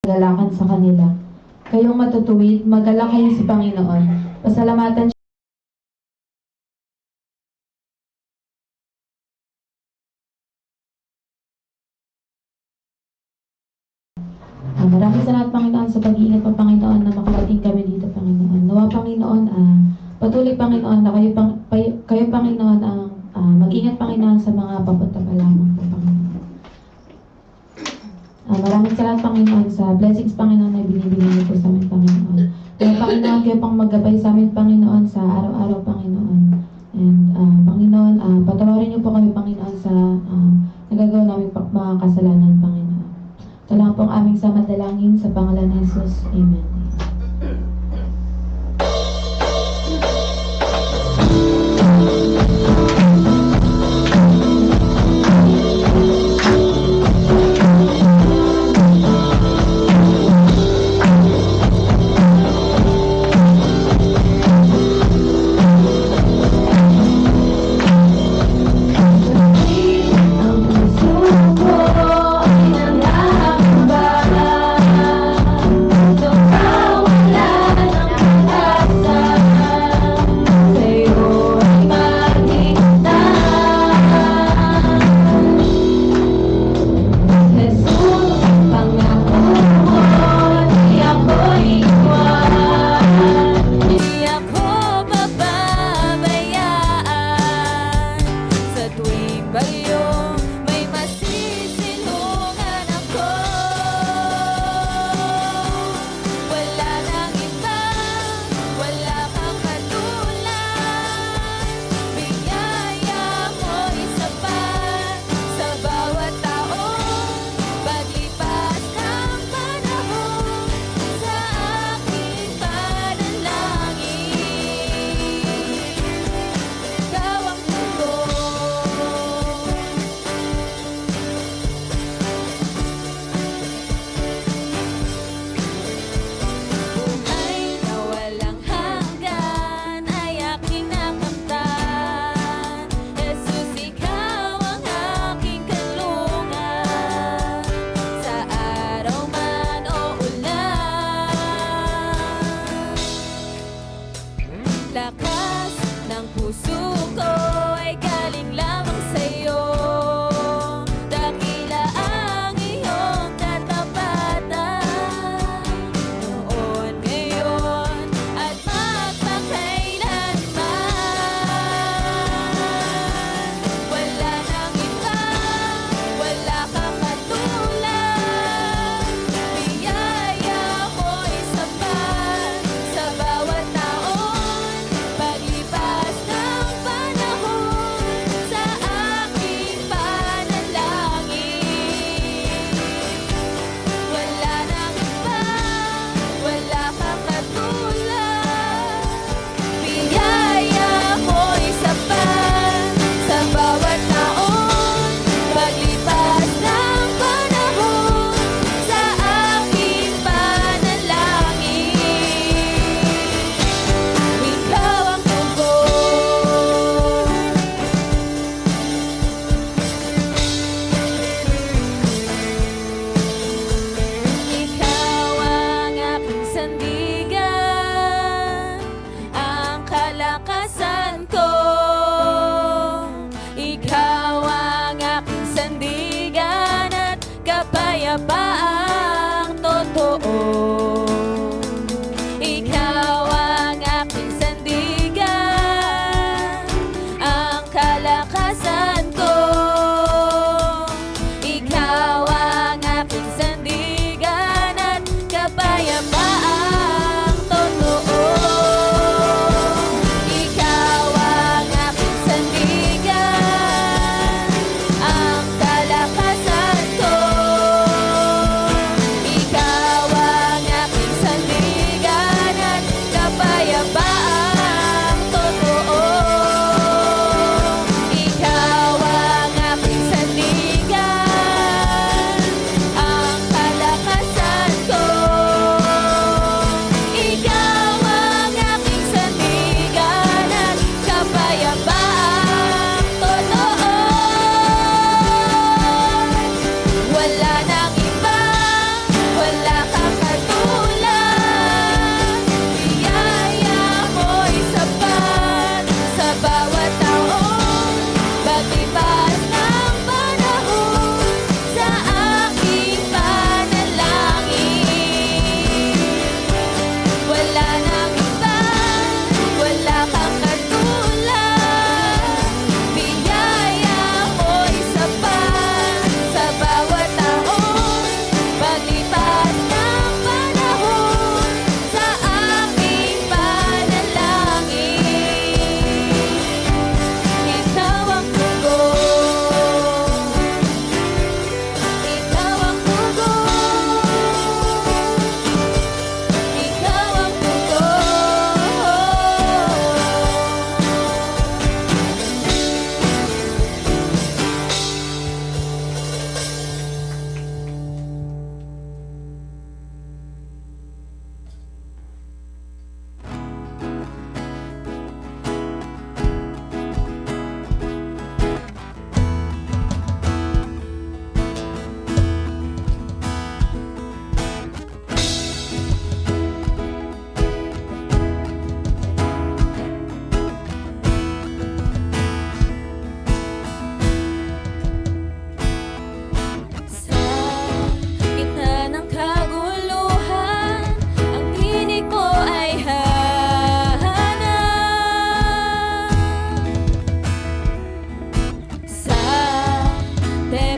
Lalakan sa kanila. Kayong matutuwid, magalak kayo sa Panginoon. Pasalamatan maraming salamat, Panginoon, sa pag-iingat mo, Panginoon, na makarating kami dito, Panginoon. Nawa, Panginoon, patuloy, Panginoon, na kayo, Panginoon, ang mag-ingat, Panginoon, sa mga papunta pa lamang po, Panginoon. Maraming salamat, Panginoon, sa blessings, Panginoon, na binibigay niyo po sa amin, Panginoon. Kaya, Panginoon, kayo pang maggabay sa amin, Panginoon, sa araw-araw, Panginoon. And, Panginoon, patawarin niyo po kami, Panginoon, sa nagagawa namin mga kasalanan, Panginoon. Ito lang po ang aming samadalangin sa pangalan ni Jesus. Amen. Ang puso ko ay nangangaamba, ito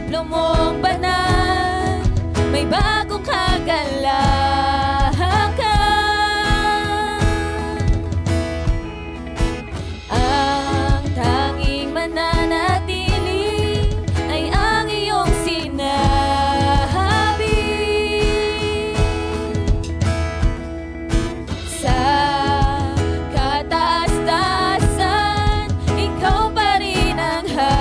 templo mong banal, may bagong kagalakan. Ang tanging mananatili ay ang iyong sinabi. Sa kataas-taasan, ikaw pa rin ang hari.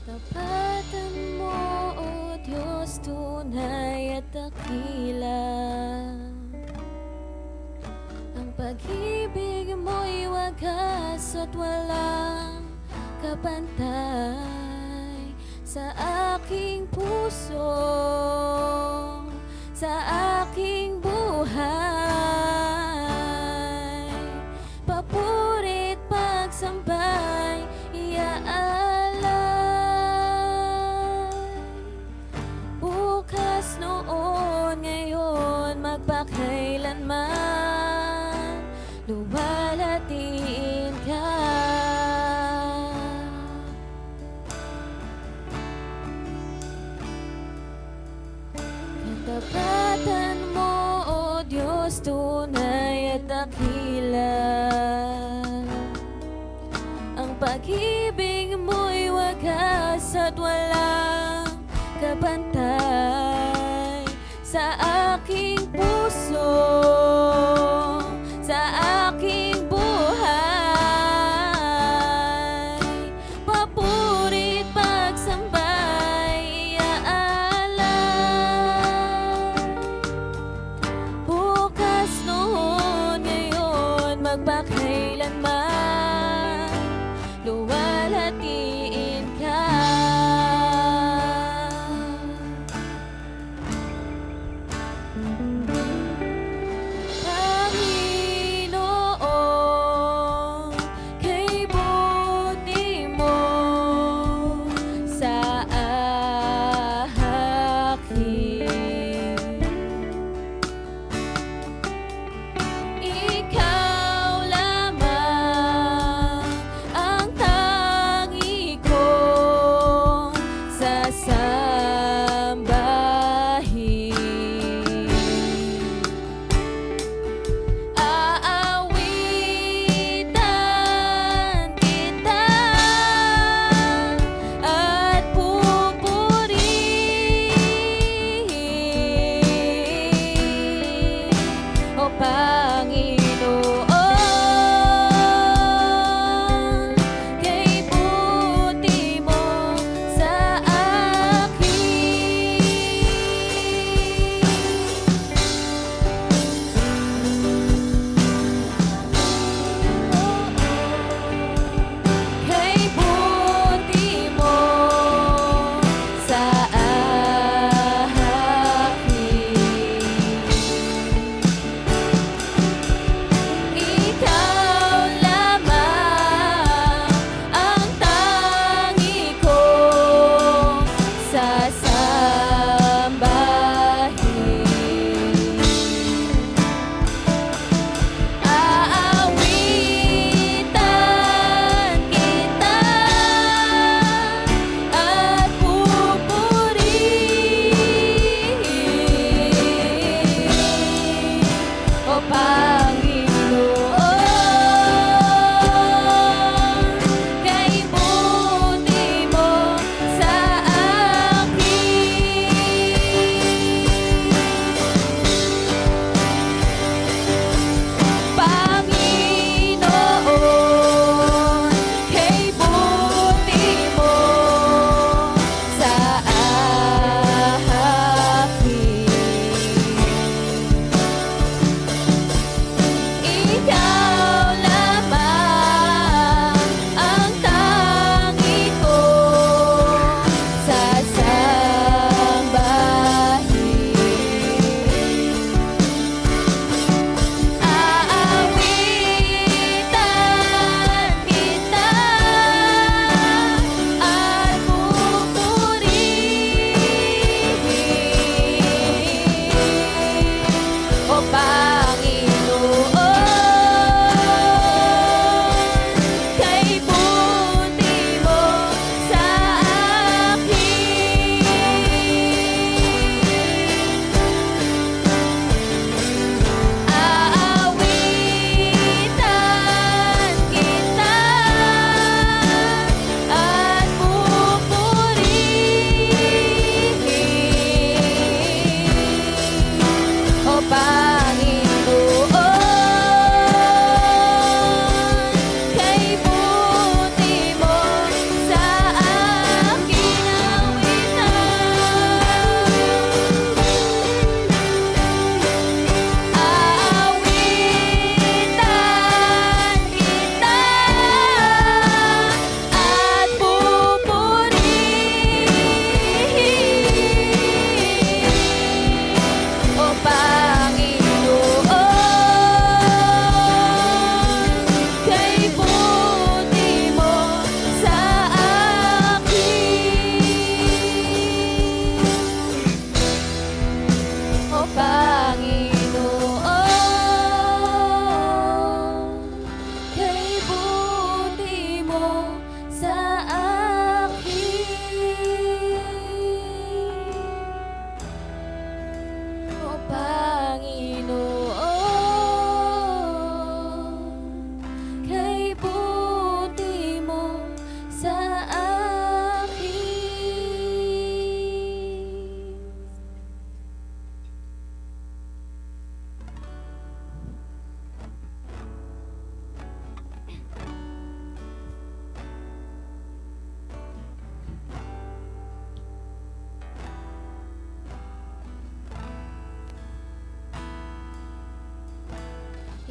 Tapatan mo, O Diyos, tunay at dakila. Ang pag-ibig mo'y wagas at walang kapantay sa aking puso, sa aking buhay. Papurit pagsambay, iaalay. Bukas, noon, ngayon, magpakailanman, luwalhatiin ka. Katapatan mo, O Diyos, tunay at dakila. Ang pag-ibig mo'y wagas at walang kapantay sa aking puso, sa aking buhay. Papurit pagsambay, iaalay. Bukas, noon, ngayon, magpakailanman, luwalhatiin ka. Panginoon, kay buti mo sa akin. Ikaw lang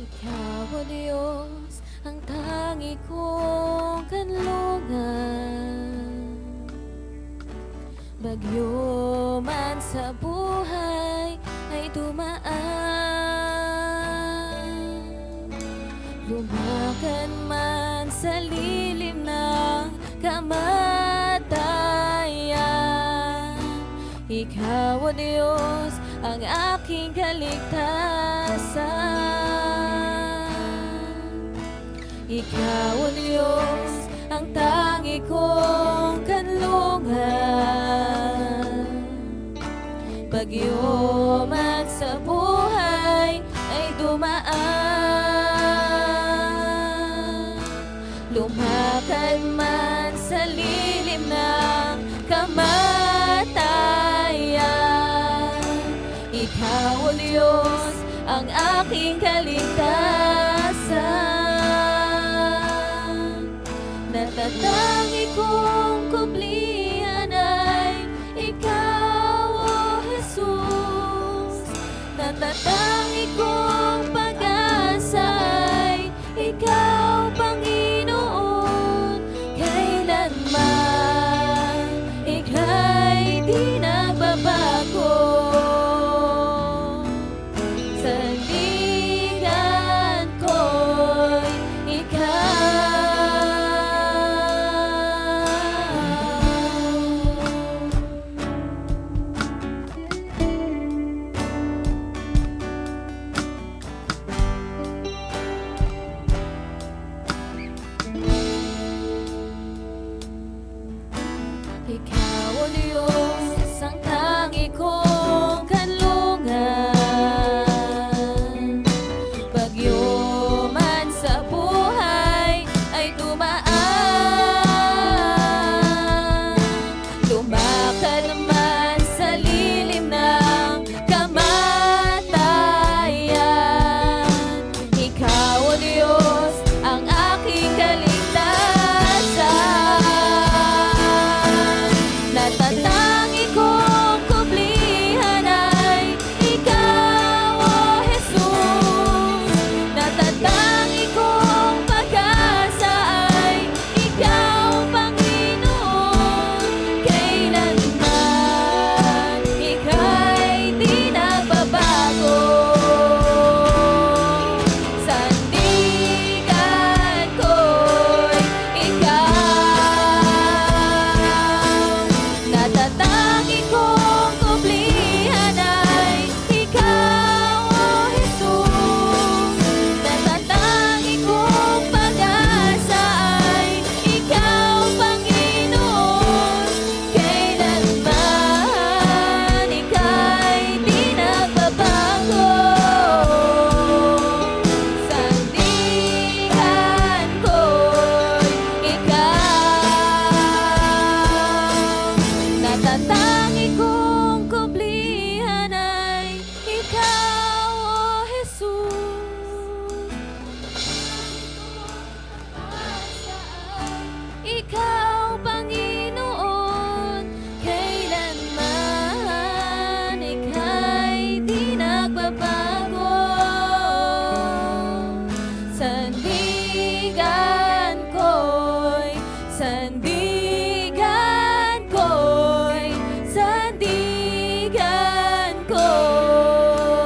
Ikaw, O Diyos, ang tangi kong kanlungan. Bagyo man sa buhay ay dumaan, lumakan man sa lilim ng kamatayan. Ikaw, O Diyos, ang aking kaligtasan. Ikaw, O Diyos, ang tangi kong kanlungan. Bagyo man sa buhay ay dumaan, lumakad man sa lilim ng kamatayan. Ikaw, O Diyos, ang aking kaligtasan. Natatangi kong kublihan ay Ikaw, O Jesus. Natatangi kong pag-asa ay Ikaw, Panginoon. Kailanman Ika'y di nagbabago. Sandigan ko'y Ikaw. Ikaw, O Diyos, ang tangi kong kanlungan. Bagyo man sa buhay ay dumaan, lumakad man sa lilim ng kamatayan. Ikaw, O Diyos, ang aking kaligtasan. Natatangi kong kublihan ay Ikaw, O Jesus. Natatangi kong pag-asa ay Ikaw, Panginoon. Kailanman Ika'y di nagbabago. Sandigan ko'y Ikaw. Natatangi kong kublihan ay Ikaw, O Jesus. Natatangi kong pag-asa ay Ikaw, Panginoon. Kailanman Ika'y di nagbabago. Sandigan ko'y Ikaw. Natatangi kong kublihan ay Ikaw, O Jesus. Ikaw, Panginoon. Kailanman Ika'y di nagbabago. Sandigan ko'y, sandigan ko'y, sandigan ko'y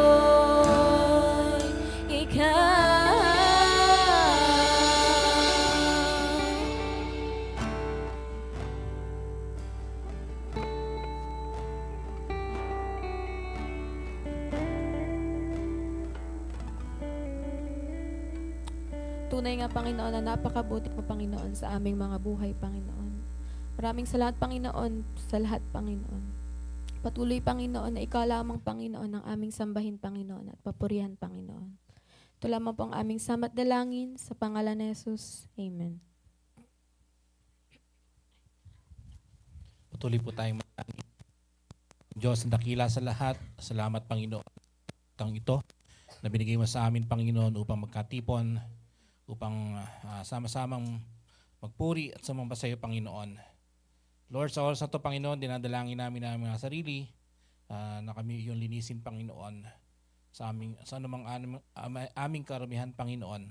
Ikaw. Tunay nga, Panginoon, na napakabuti mo, Panginoon, sa aming mga buhay, Panginoon. Maraming salamat, Panginoon, sa lahat, Panginoon. Patuloy, Panginoon, na Ikaw lamang, Panginoon, ang aming sambahin, Panginoon, at papurihan, Panginoon. Ito lamang po ang aming samat dalangin sa pangalan ni Jesus. Amen. Patuloy po tayong manalangin. Diyos, ang dakila sa lahat, salamat, Panginoon. Tang ito na binigay mo sa amin, Panginoon, upang magkatipon, upang sama-samang magpuri at sumamba sa iyo, Panginoon. Lord, sa oras na ito, Panginoon, dinadalangin namin ang mga sarili na kami iyong linisin, Panginoon. sa anumang aming karumihan, Panginoon.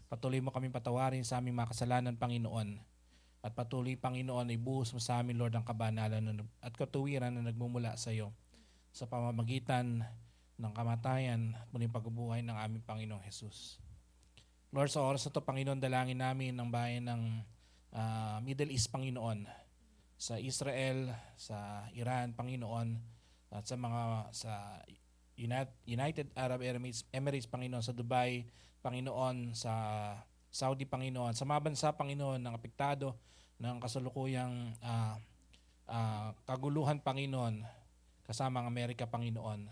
Patuloy mo kaming patawarin sa aming mga kasalanan, Panginoon. At patuloy, Panginoon, ibuhos mo sa amin, Lord, ang kabanalan at katuwiran na nagmumula sa iyo sa pamamagitan ng kamatayan at muling pagbubuhay ng aming Panginoong Jesus. Lord, sa oras na ito, Panginoon, dalangin namin ang bayan ng Middle East, Panginoon, sa Israel, sa Iran, Panginoon, at sa United Arab Emirates, Panginoon, sa Dubai, Panginoon, sa Saudi, Panginoon, sa mga bansa, Panginoon, ng apektado ng kasalukuyang kaguluhan, Panginoon, kasama ang Amerika, Panginoon.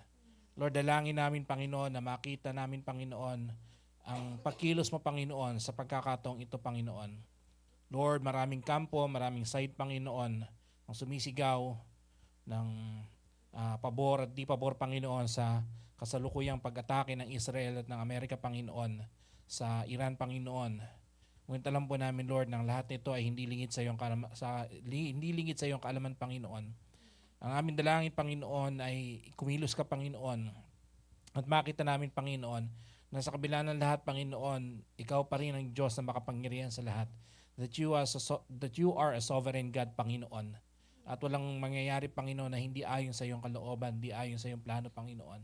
Lord, dalangin namin, Panginoon, na makita namin, Panginoon, ang pagkilos mo, Panginoon, sa pagkakataong ito, Panginoon. Lord, maraming kampo, maraming site, Panginoon, ang sumisigaw ng pabor at di pabor, Panginoon, sa kasalukuyang pag-atake ng Israel at ng Amerika, Panginoon, sa Iran, Panginoon. Ngunit alam po namin, Lord, ng lahat nito ay hindi lingid sa iyong kaalaman, Panginoon. Ang aming dalangin, Panginoon, ay kumilos ka, Panginoon, at makita namin, Panginoon, na sa kabila ng lahat, Panginoon, ikaw pa rin ang Diyos na makapangyarihan sa lahat. That you are a sovereign God, Panginoon. At walang mangyayari, Panginoon, na hindi ayon sa iyong kalooban, hindi ayon sa iyong plano, Panginoon.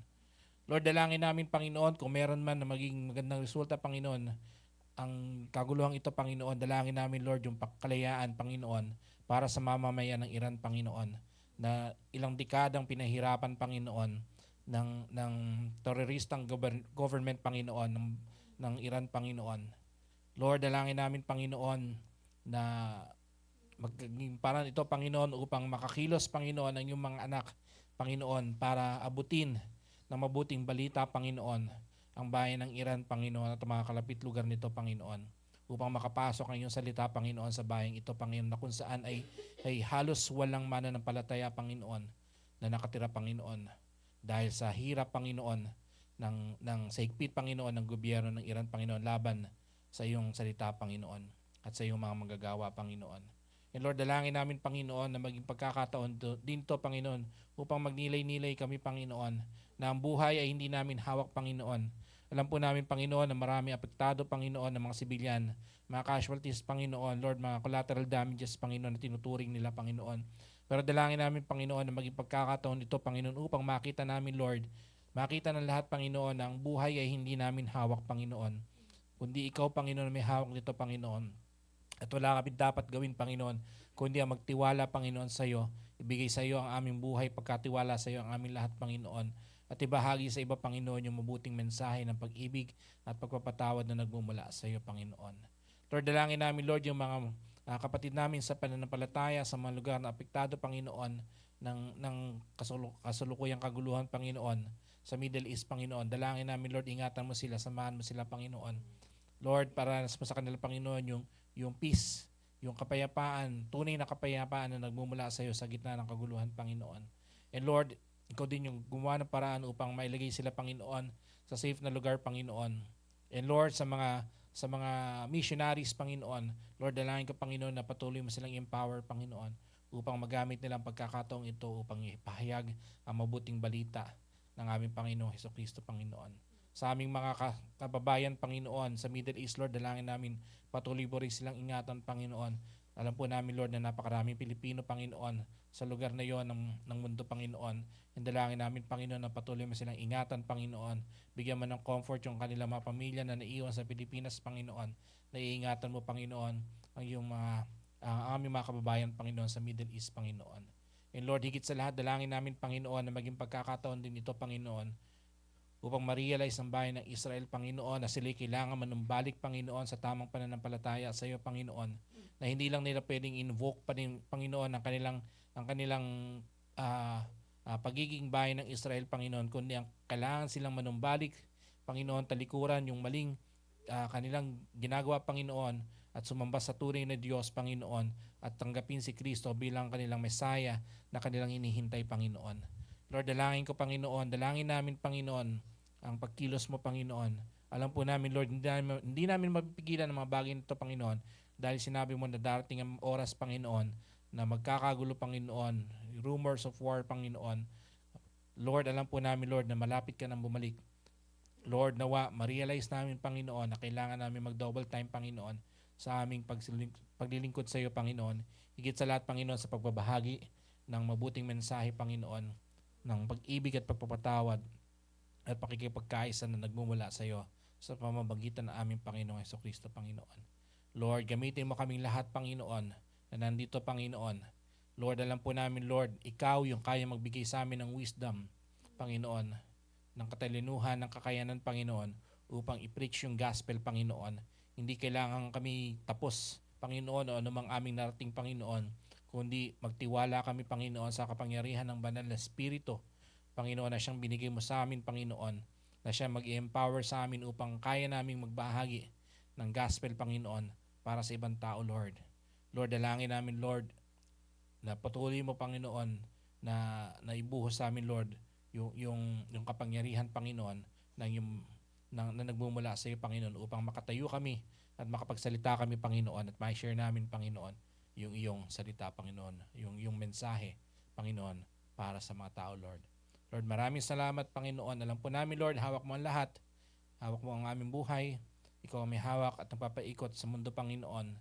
Lord, dalangin namin, Panginoon, kung meron man na maging magandang resulta, Panginoon, ang kaguluhang ito, Panginoon, dalangin namin, Lord, yung kalayaan, Panginoon, para sa mamamayan ng Iran, Panginoon, na ilang dekadang pinahirapan, Panginoon, ng teroristang government, Panginoon, ng Iran, Panginoon. Lord, dalangin namin, Panginoon, na maging parang ito, Panginoon, upang makakilos, Panginoon, ang iyong mga anak, Panginoon, para abutin ng mabuting balita, Panginoon, ang bayan ng Iran, Panginoon, at mga kalapit lugar nito, Panginoon, upang makapasok ang iyong salita, Panginoon, sa bayang ito, Panginoon, na kung saan ay halos walang mananampalataya, Panginoon, na nakatira, Panginoon, dahil sa hirap, Panginoon, ng saigpit, Panginoon, ng gobyerno ng Iran, Panginoon, laban sa iyong salita, Panginoon, at sa iyong mga manggagawa, Panginoon. And Lord, dalangin namin, Panginoon, na maging pagkakataon din to, Panginoon, upang magnilay-nilay kami, Panginoon, na ang buhay ay hindi namin hawak, Panginoon. Alam po namin, Panginoon, na marami apektado, Panginoon, ng mga sibilyan, mga casualties, Panginoon, Lord, mga collateral damages, Panginoon, na tinuturing nila, Panginoon. Pero dalangin namin, Panginoon, na maging pagkakataon ito, Panginoon, upang makita namin, Lord, makita ng lahat, Panginoon, na ang buhay ay hindi namin hawak, Panginoon, kundi ikaw, Panginoon, may hawak nito, Panginoon. At wala kami dapat gawin, Panginoon, kundi ang magtiwala, Panginoon, sa iyo. Ibigay sa iyo ang aming buhay, pagkatiwala sa iyo ang aming lahat, Panginoon. At ibahagi sa iba, Panginoon, yung mabuting mensahe ng pag-ibig at pagpapatawad na nagmumula sa iyo, Panginoon. Lord, dalangin namin, Lord, yung mga kapatid namin sa pananampalataya sa mga lugar na apektado, Panginoon, ng kasalukuyang kaguluhan, Panginoon, sa Middle East, Panginoon. Dalangin namin, Lord, ingatan mo sila, samahan mo sila, Panginoon. Lord, para sa kanila, Panginoon, yung peace, yung kapayapaan, tunay na kapayapaan na nagmumula sa iyo sa gitna ng kaguluhan, Panginoon. And Lord, ikaw din yung gumawa ng paraan upang mailagay sila, Panginoon, sa safe na lugar, Panginoon. And Lord, sa mga missionaries, Panginoon, Lord, dalangin ka, Panginoon, na patuloy mo silang empower, Panginoon, upang magamit nila ang pagkakataong ito upang ipahayag ang mabuting balita ng aming Panginoong Hesukristo, Panginoon. Sa aming mga kababayan, Panginoon, sa Middle East, Lord, dalangin namin patuloy po rin silang ingatan, Panginoon. Alam po namin, Lord, na napakaraming Pilipino, Panginoon, sa lugar na yon ng mundo, Panginoon. And dalangin namin, Panginoon, na patuloy mo silang ingatan, Panginoon. Bigyan mo ng comfort yung kanilang mga pamilya na naiwan sa Pilipinas, Panginoon. Naiingatan mo, Panginoon, ang aming mga kababayan, Panginoon, sa Middle East, Panginoon. And Lord, higit sa lahat, dalangin namin, Panginoon, na maging pagkakataon din ito, Panginoon, upang ma-realize ng bayan ng Israel, Panginoon, na sila kailangan manumbalik, Panginoon, sa tamang pananampalataya sa iyo, Panginoon, na hindi lang nila pwedeng invoke pa din, Panginoon, ang kanilang pagiging bayan ng Israel, Panginoon, kundi ang kailangan silang manumbalik, Panginoon, talikuran yung maling kanilang ginagawa, Panginoon, at sumamba sa tunay na Diyos, Panginoon, at tanggapin si Kristo bilang kanilang Mesaya na kanilang hinihintay, Panginoon. Lord, dalangin ko, Panginoon, dalangin namin, Panginoon, ang pagkilos mo, Panginoon. Alam po namin, Lord, hindi namin mapipigilan ang mga bagay nito, Panginoon, dahil sinabi mo na darating ang oras, Panginoon, na magkakagulo, Panginoon, rumors of war, Panginoon. Lord, alam po namin, Lord, na malapit ka nang bumalik. Lord, nawa, ma-realize namin, Panginoon, na kailangan namin mag-double time, Panginoon, sa aming paglilingkod sa iyo, Panginoon. Higit sa lahat, Panginoon, sa pagbabahagi ng mabuting mensahe, Panginoon, ng pag-ibig at pagpapatawad at pakikipagkaisa na nagmumula sa iyo sa pamamagitan ng aming Panginoong Hesukristo, Panginoon. Lord, gamitin mo kaming lahat, Panginoon, na nandito, Panginoon. Lord, alam po namin, Lord, ikaw yung kaya magbigay sa amin ng wisdom, Panginoon, ng katalinuhan, ng kakayanan, Panginoon, upang i-preach yung gospel, Panginoon. Hindi kailangan kami tapos, Panginoon, o anumang aming narating, Panginoon, kundi magtiwala kami, Panginoon, sa kapangyarihan ng banal na Espiritu, Panginoon, na siyang binigay mo sa amin, Panginoon, na siya mag-empower sa amin upang kaya naming magbahagi ng gospel, Panginoon, para sa ibang tao, Lord. Lord, dalangin namin, Lord, na patuloy mo, Panginoon, na ibuhos sa amin, Lord, yung kapangyarihan, Panginoon, na nagmumula sa iyo, Panginoon, upang makatayo kami at makapagsalita kami, Panginoon, at ma-share namin, Panginoon, yung iyong salita, Panginoon, yung mensahe, Panginoon, para sa mga tao, Lord. Lord, maraming salamat, Panginoon. Alam po namin, Lord, hawak mo ang lahat. Hawak mo ang aming buhay. Ikaw ang may hawak at nagpapaikot sa mundo, Panginoon.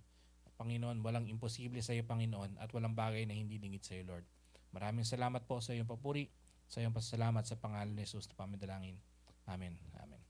Panginoon, walang imposible sa iyo, Panginoon, at walang bagay na hindi lingid sa iyo, Lord. Maraming salamat po sa iyong papuri, sa iyong pasasalamat sa pangalan ni Jesus na pamidalangin. Amen. Amen.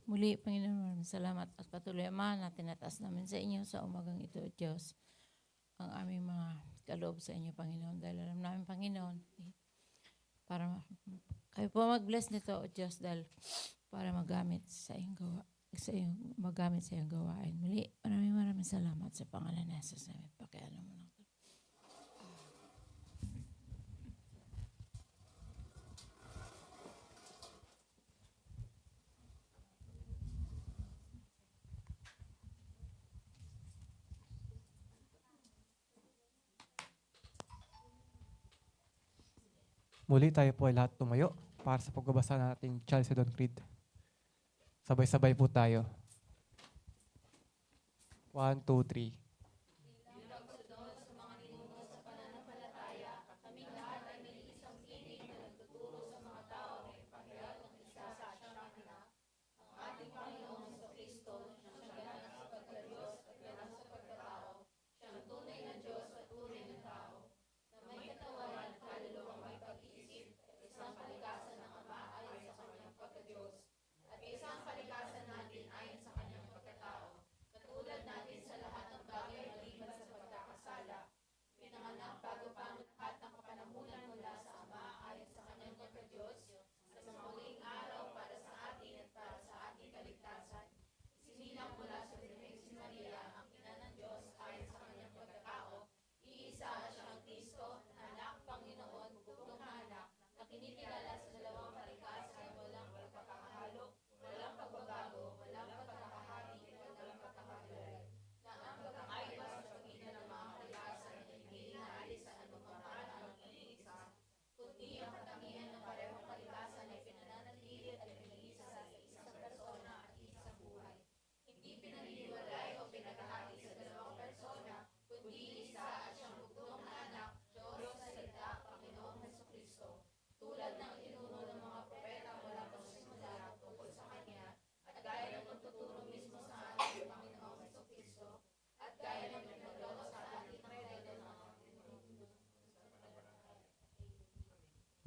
Muli, Panginoon, maraming salamat at patuloy, Ama, na tinataas namin sa inyo sa umagang ito, Diyos, ang aming mga kaloob sa inyo, Panginoon. Dahil alam namin, Panginoon, para kayo po mag-bless nito, O Diyos, dahil para magamit sa iyong magamit sa iyong gawain. Muli, maraming salamat sa pangalan ni Jesus namin. Pakialam mo na. Muli tayo po ay lahat tumayo para sa pagbabasa ng ating Chalcedon Creed. Sabay-sabay po tayo. 1, 2, 3.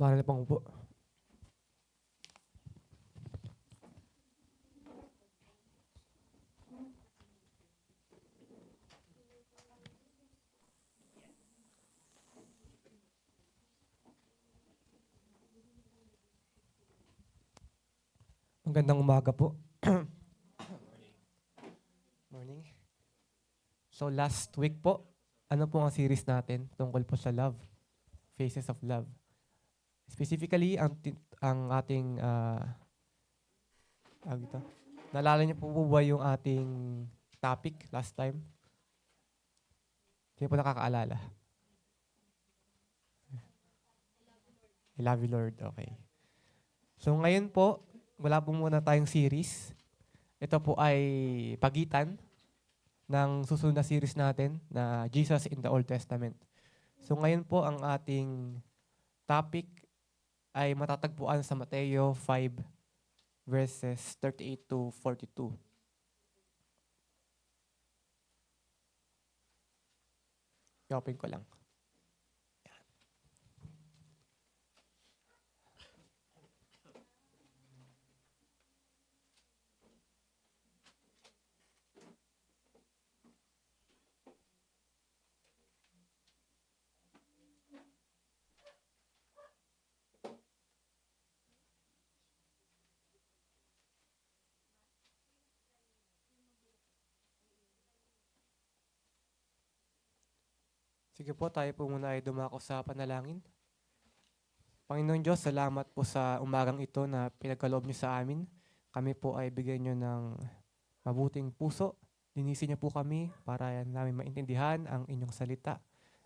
Mahal na Pangupo. Magandang umaga po. Morning. So last week po, ano po ang series natin tungkol po sa love, Faces of Love. Specifically, ang ating, naalala niyo po ba yung ating topic last time? Hindi po nakakaalala. I love you, Lord. Okay. So ngayon po, wala po muna tayong series. Ito po ay pagitan ng susunod na series natin na Jesus in the Old Testament. So ngayon po ang ating topic ay matatagpuan sa Mateo 5 verses 38 to 42. I-open ko lang. Sige po, tayo po muna ay dumako sa panalangin. Panginoon Diyos, salamat po sa umagang ito na pinagkaloob niyo sa amin. Kami po ay bigyan niyo ng mabuting puso. Linisin niyo po kami para namin maintindihan ang inyong salita.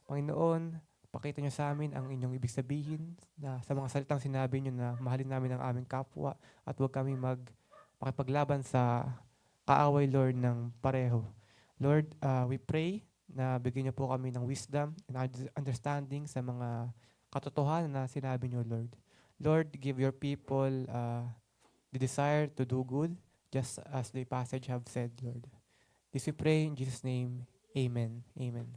Panginoon, pakita niyo sa amin ang inyong ibig sabihin na sa mga salitang sinabi niyo na mahalin namin ang aming kapwa at huwag kami makipaglaban sa kaaway, Lord, ng pareho. Lord, we pray na bigyan niyo po kami ng wisdom and understanding sa mga katotohanan na sinabi niyo, Lord. Lord, give your people the desire to do good, just as the passage have said, Lord. This we pray in Jesus' name. Amen. Amen.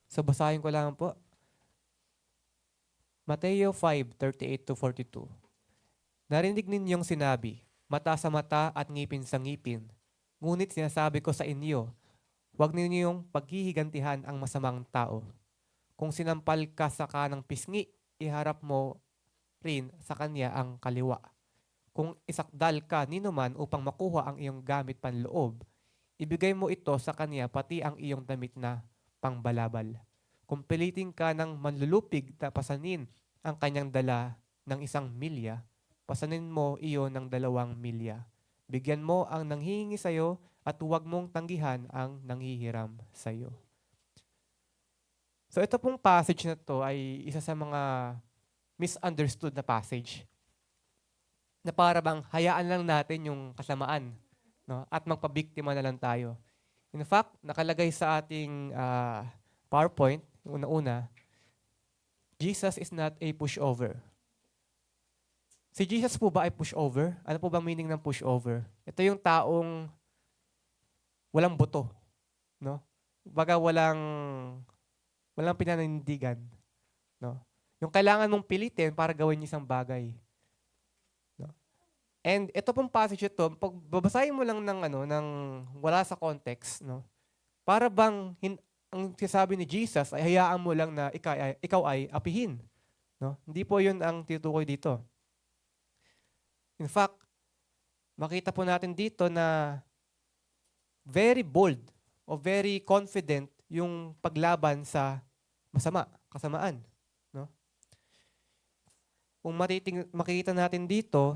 So basahin ko lang po. Mateo 5:38 to 42. Narinig ninyong sinabi, mata sa mata at ngipin sa ngipin. Ngunit sinasabi ko sa inyo, huwag ninyong paghihigantihan ang masamang tao. Kung sinampal ka sa kanang pisngi, iharap mo rin sa kanya ang kaliwa. Kung isakdal ka ninuman upang makuha ang iyong gamit panloob, ibigay mo ito sa kanya pati ang iyong damit na pangbalabal. Kung pilitin ka ng manlulupig na pasanin ang kanyang dala ng 1 milya, pasanin mo iyon ng 2 milya. Bigyan mo ang nanghihingi sa iyo at huwag mong tanggihan ang nanghihiram sa iyo. So ito pong passage na to ay isa sa mga misunderstood na passage na para bang hayaan lang natin yung kasamaan, no? At magpabiktima na lang tayo. In fact, nakalagay sa ating PowerPoint, una-una, Jesus is not a pushover. Si Jesus po ba ay pushover? Ano po bang meaning ng pushover? Ito yung taong walang buto, no? Baga walang pinanindigan, no? Yung kailangan mong pilitin para gawin isang bagay. No? And ito pong passage ito, pag babasahin mo lang ng wala sa context, no? Para bang ang sinasabi ni Jesus ay hayaan mo lang na ikaw ay apihin, no? Hindi po 'yun ang tinutukoy dito. In fact, makita po natin dito na very bold o very confident yung paglaban sa kasamaan, no? Kung makikita natin dito,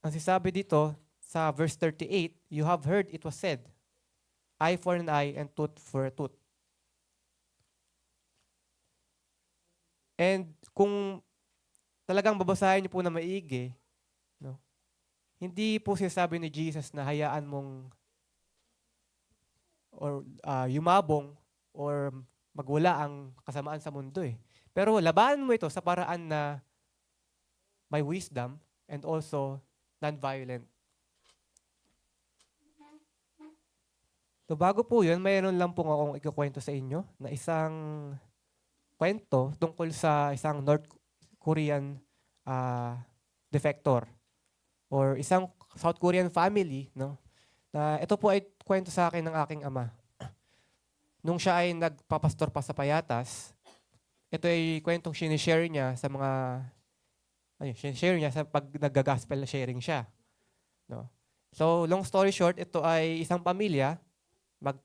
ang sinasabi dito sa verse 38, you have heard it was said, eye for an eye and tooth for a tooth. And kung talagang babasahin niyo po na maigi, no? Hindi po sinasabi ni Jesus na hayaan mong or yumabong or magwala ang kasamaan sa mundo eh. Pero labanan mo ito sa paraan na may wisdom and also non-violent. So bago po yun, mayroon lang po akong ikukwento sa inyo na isang kwento tungkol sa isang North Korean defector or isang South Korean family, no? Na ito po ay kwento sa akin ng aking ama. Nung siya ay nagpapastor pa sa Payatas, ito ay kwentong sinishare niya sa pag nag-gospel sharing siya. No? So, long story short, ito ay isang pamilya,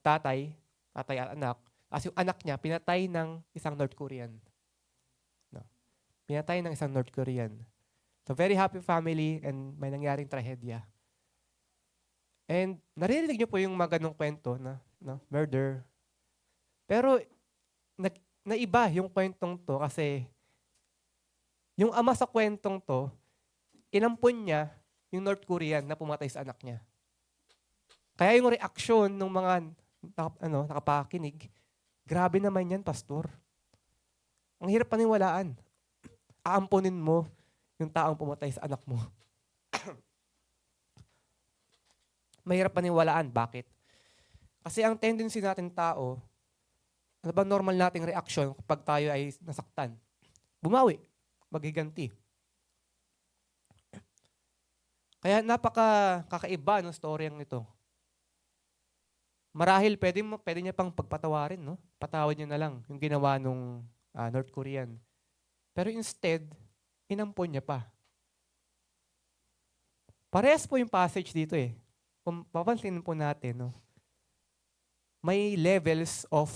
tatay at anak. As yung anak niya, pinatay ng isang North Korean. No? Pinatay ng isang North Korean. So, very happy family and may nangyaring trahedya. And naririnig niyo po yung mga ganong kwento na murder. Pero naiba yung kwentong to kasi yung ama sa kwentong to, inampon niya yung North Korean na pumatay sa anak niya. Kaya yung reaksyon ng mga nakapakinig, grabe naman yan, pastor. Ang hirap paniwalaan. Aamponin mo yung taong pumatay sa anak mo. Mahirap paniwalaan. Bakit? Kasi ang tendency natin tao, ano ba normal nating reaction kapag tayo ay nasaktan? Bumawi. Maghiganti. Kaya kakaiba ng storyang ito. Marahil pwede niya pang pagpatawarin, no? Patawad niya na lang yung ginawa nung North Korean. Pero instead, inampon niya pa. Parehas po yung passage dito eh. Kung papansin po natin, no? May levels of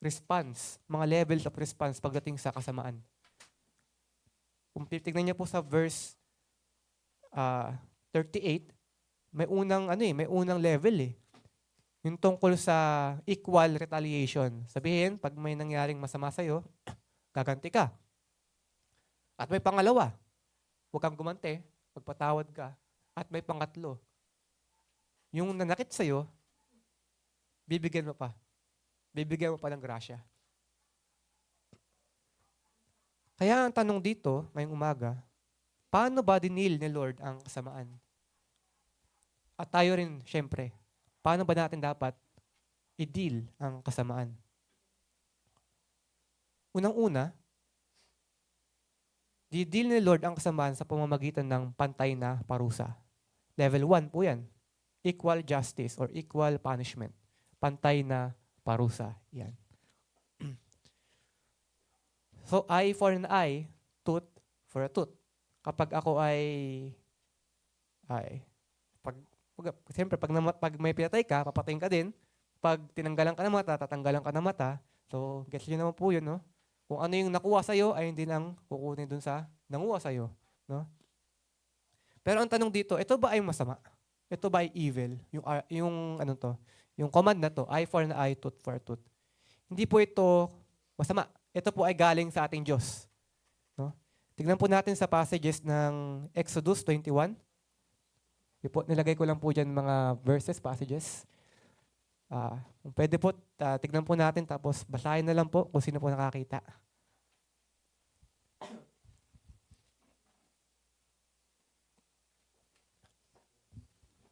response. Mga levels of response pagdating sa kasamaan. Kung titignan niyo po sa verse 38, may unang level eh. Yung tungkol sa equal retaliation. Sabihin, pag may nangyaring masama sa'yo, gaganti ka. At may pangalawa, huwag kang gumante, magpatawad ka. At may pangatlo, yung nanakit sa'yo, bibigyan mo pa. Bibigyan mo pa ng grasya. Kaya ang tanong dito, ngayong umaga, paano ba dinil ni Lord ang kasamaan? At tayo rin, syempre, paano ba natin dapat i-deal ang kasamaan? Unang-una, di-deal ni Lord ang kasamaan sa pamamagitan ng pantay na parusa. Level 1 po yan. Equal justice or equal punishment. Pantay na parusa. Yan. So, eye for an eye, tooth for a tooth. Kapag ako siyempre, pag may pinatay ka, papatayin ka din. Pag tinanggalan ka ng mata, tatanggalan ka ng mata. So, gets nyo naman po yun, no? Kung ano yung nakuha sa'yo, ay hindi lang kukunin dun sa nanguha sa'yo. No? Pero ang tanong dito, ito ba ay masama? Ito ba ay evil? Yung command na to, eye for an eye, tooth for a tooth. Hindi po ito masama. Ito po ay galing sa ating Diyos. No? Tignan po natin sa passages ng Exodus 21. Nilagay ko lang po dyan mga passages. Kung pwede po, tignan po natin tapos basahin na lang po kung sino po nakakita.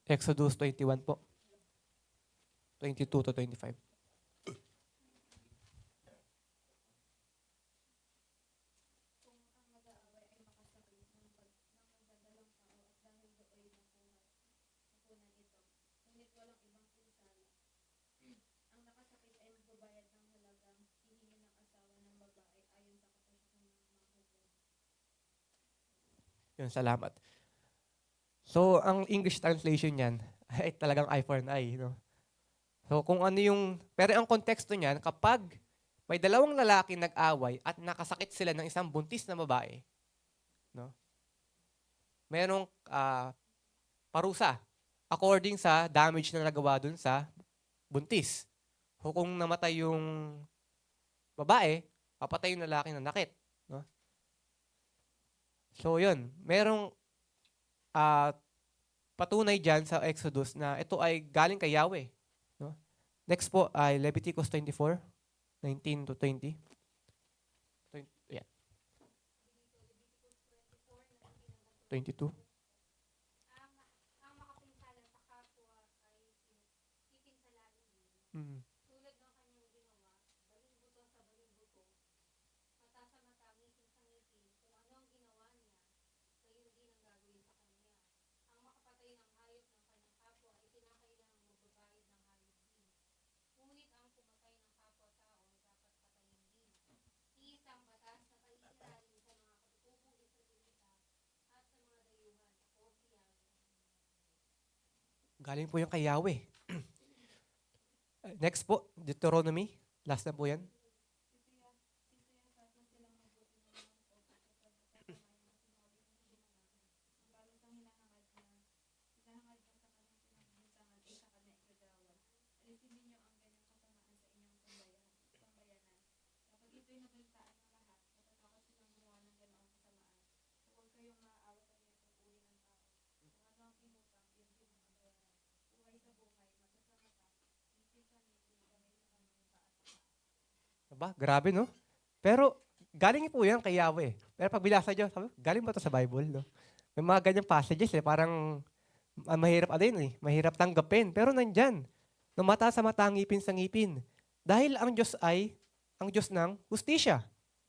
Exodus 21 po. 22 to 25. Yun, salamat. So, ang English translation niyan ay talagang eye for an eye. No? So, pero ang konteksto niyan, kapag may dalawang lalaki nag-away at nakasakit sila ng isang buntis na babae, no? Merong parusa according sa damage na nagawa dun sa buntis. O kung namatay yung babae, papatay yung lalaki na nakit. No? So, yun. Merong patunay dyan sa Exodus na ito ay galing kay Yahweh. No? Next po ay Leviticus 24, 19 to 20. Yeah. 22. Mm. Galing po yung kay Yahweh. Next po, Deuteronomy. Last na po yan. Aba, grabe, no? Pero galing po yan kay Yahweh. Pero pag binasa nyo, sabi, galing ba to sa Bible, no? May mga ganyang passages, parang mahirap din, mahirap tanggapin. Pero nandyan, no, mata sa mata, ngipin sa ngipin. Dahil ang Diyos ay ang Diyos ng hustisya,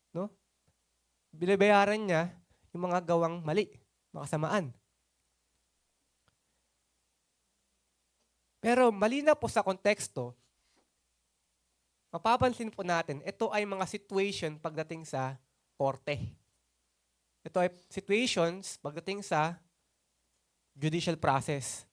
no? Binabayaran niya yung mga gawang mali, makasamaan. Pero malinaw po sa konteksto, mapapansin po natin, ito ay mga situation pagdating sa korte. Ito ay situations pagdating sa judicial process.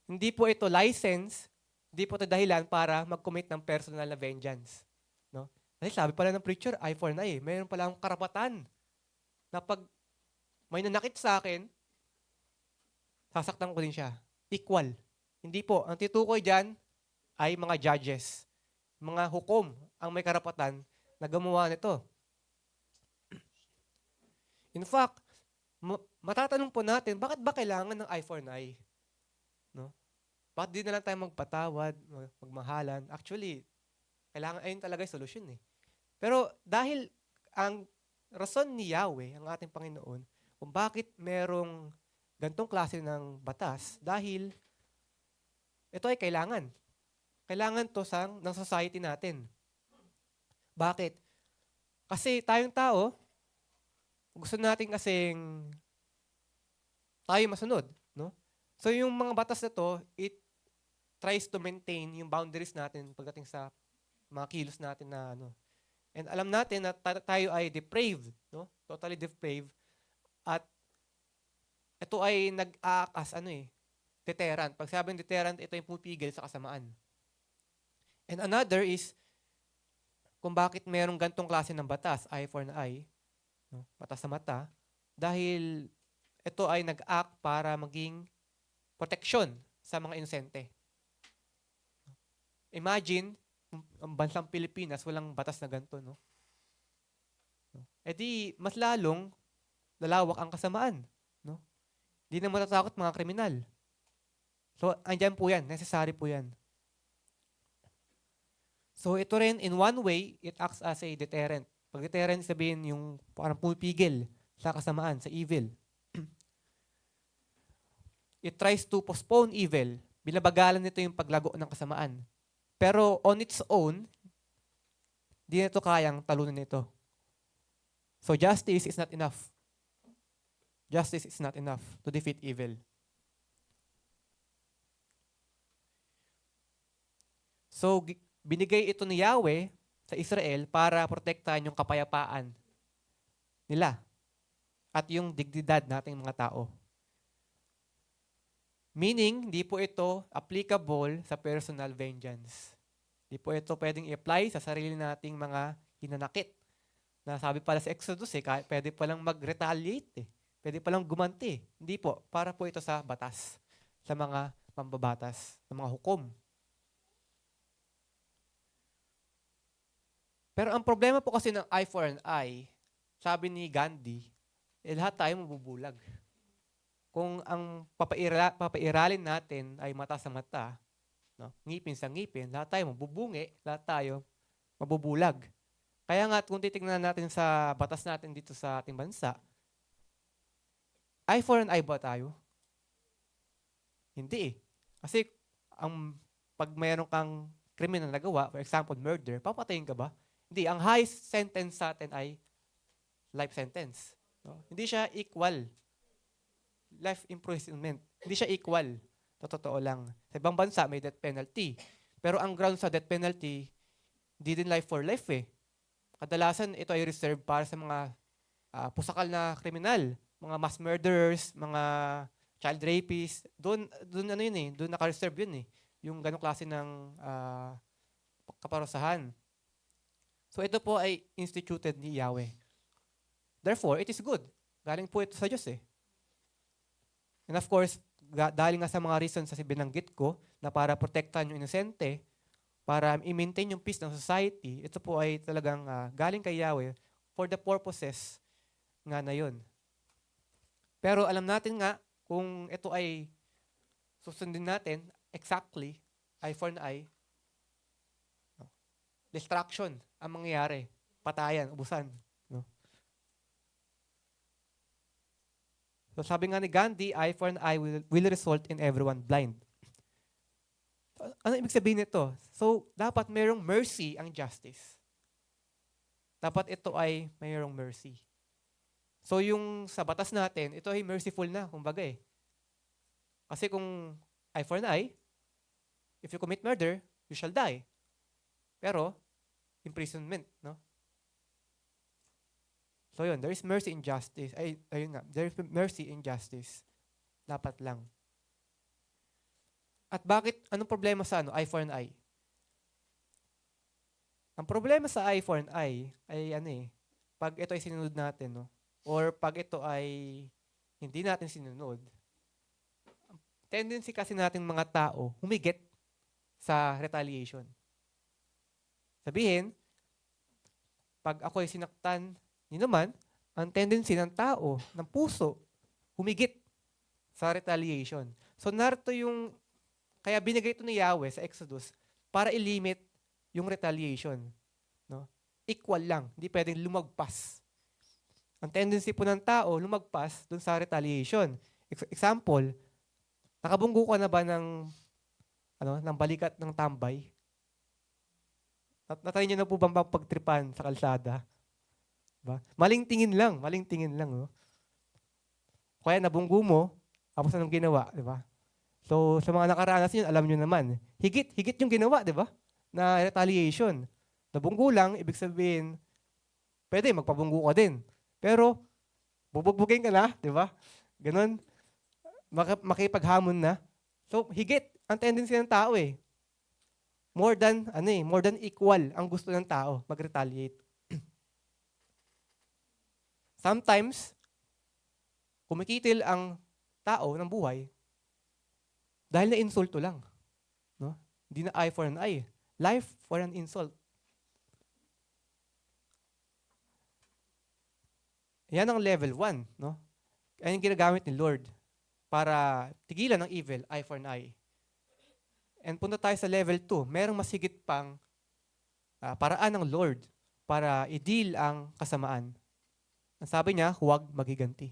Hindi po ito license, hindi po ito dahilan para mag-commit ng personal na vengeance. No? Kasi sabi pala ng preacher, eye for an eye. Mayroon pala akong karapatan na pag may nanakit sa akin, sasaktan ko din siya. Equal. Hindi po. Ang titukoy dyan ay mga judges. Mga hukom ang may karapatan na gumawa nito. In fact, matatanong po natin, bakit ba kailangan ng eye for an eye? No? Bakit di na lang tayo magpatawad, magmahalan? Actually, kailangan ayun talaga yung solusyon eh. Pero dahil ang rason ni Yahweh, ang ating Panginoon, kung bakit merong gantong klase ng batas, dahil ito ay kailangan. Kailangan to ng society natin. Bakit? Kasi tayong tao, gusto natin kasing tayo masunod. No? So yung mga batas na to, it tries to maintain yung boundaries natin pagdating sa mga kilos natin na ano. And alam natin na tayo ay depraved, no? Totally depraved. At ito ay nag-act as deterrent. Pag sabing deterrent, ito yung pupigil sa kasamaan. And another is, kung bakit merong gantong klase ng batas, eye for an eye, no? Mata sa mata, dahil ito ay nag-act para maging protection sa mga inosente. Imagine, ang bansang Pilipinas, walang batas na ganito, no? E di, mas lalong lalawak ang kasamaan, no? Di na matatakot mga kriminal. So, andyan po yan, necessary po yan. So, ito rin, in one way, it acts as a deterrent. Pag deterrent, sabihin yung parang pumipigil sa kasamaan, sa evil. It tries to postpone evil. Binabagalan nito yung paglago ng kasamaan. Pero on its own, di na ito kayang talunan nito. So justice is not enough. Justice is not enough to defeat evil. So binigay ito ni Yahweh sa Israel para protektahan yung kapayapaan nila at yung dignidad nating mga tao. Meaning, hindi po ito applicable sa personal vengeance. Hindi po ito pwedeng i-apply sa sarili nating mga hinanakit. Na sabi pala sa Exodus, pwede palang mag-retaliate. Pwede palang gumanti. Hindi po. Para po ito sa batas. Sa mga mambabatas. Sa mga hukom. Pero ang problema po kasi ng eye for an eye, sabi ni Gandhi, lahat tayo mabubulag. Kung ang papairalin natin ay mata sa mata, no, ngipin sa ngipin, lahat tayo mabubungi, lahat tayo mabubulag. Kaya nga, kung titignan natin sa batas natin dito sa ating bansa, eye for an eye ba tayo? Hindi eh. Kasi pag mayroon kang krimen na nagawa, for example, murder, papatayin ka ba? Hindi. Ang highest sentence sa atin ay life sentence. No? Hindi siya equal. Life imprisonment. Hindi siya equal. Totoo lang. Sa ibang bansa, may death penalty. Pero ang ground sa death penalty, hindi din life for life eh. Kadalasan, ito ay reserved para sa mga pusakal na kriminal. Mga mass murderers, mga child rapists. Doon naka-reserve yun eh. Yung ganong klase ng kaparusahan. So ito po ay instituted ni Yahweh. Therefore, it is good. Galing po ito sa Diyos eh. And of course, dahil nga sa mga reasons sa binanggit ko na para protektahan yung inosente, para i-maintain yung peace ng society, ito po ay talagang galing kay Yahweh for the purposes nga na yun. Pero alam natin nga, kung ito ay susundin natin exactly, eye for an eye, destruction ang mangyayari. Patayan, ubusan. No? So sabi nga ni Gandhi, eye for an eye will result in everyone blind. Ano ibig sabihin nito? So, dapat mayroong mercy ang justice. Dapat ito ay mayroong mercy. So, yung sa batas natin, ito ay merciful na, kumbaga eh. Kasi kung eye for an eye, if you commit murder, you shall die. Pero, imprisonment, no? So yun, there is mercy in justice. Ayun nga, there is mercy in justice. Dapat lang. At bakit, anong problema sa eye for an eye? Ang problema sa eye for an eye ay pag ito ay sinunod natin, no? Or pag ito ay hindi natin sinunod, tendency kasi natin mga tao humigit sa retaliation. Sabihin, pag ako ay sinaktan, yun naman, ang tendency ng tao, ng puso, humigit sa retaliation. So narito yung, kaya binigay ito ni Yahweh sa Exodus para i-limit yung retaliation. No? Equal lang, hindi pwedeng lumagpas. Ang tendency po ng tao, lumagpas dun sa retaliation. Example, nakabunggo ka na ba ng balikat ng tambay? Natry niyo na po bang pagtripan sa kalsada? Diba? Maling tingin lang. No? Kaya nabunggo mo, tapos anong ginawa, di ba? So, sa mga nakaranas yun, alam nyo naman. Higit yung ginawa, di ba? Na retaliation. Nabunggo lang, ibig sabihin, pwede, magpabunggo ka din. Pero, bubugbugin ka na, di ba? Ganon. Makipaghamon na. So, higit ang tendency ng tao eh. More than equal ang gusto ng tao mag-retaliate. Sometimes, kumikitil ang tao ng buhay dahil na insulto lang. No? Hindi na eye for an eye. Life for an insult. Yan ang level 1. No? Yan yung ginagamit ni Lord para tigilan ng evil, eye for an eye. And punta tayo sa level 2. Merong masigit pang paraan ng Lord para i-deal ang kasamaan. Ang sabi niya, huwag maghiganti.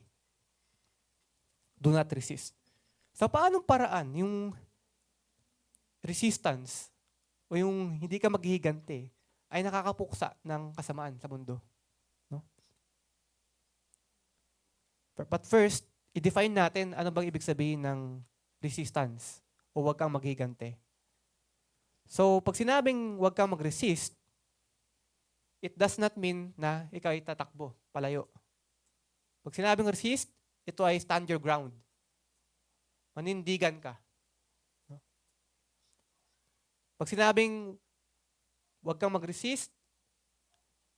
Do not resist. So, paanong paraan yung resistance o yung hindi ka maghihiganti ay nakakapuksa ng kasamaan sa mundo? No? But first, i-define natin ano bang ibig sabihin ng resistance o huwag kang maghihiganti. So, pag sinabing huwag kang mag-resist, it does not mean na ikaw ay tatakbo, palayo. Pag sinabing resist, ito ay stand your ground. Manindigan ka. No? Pag sinabing huwag kang mag-resist,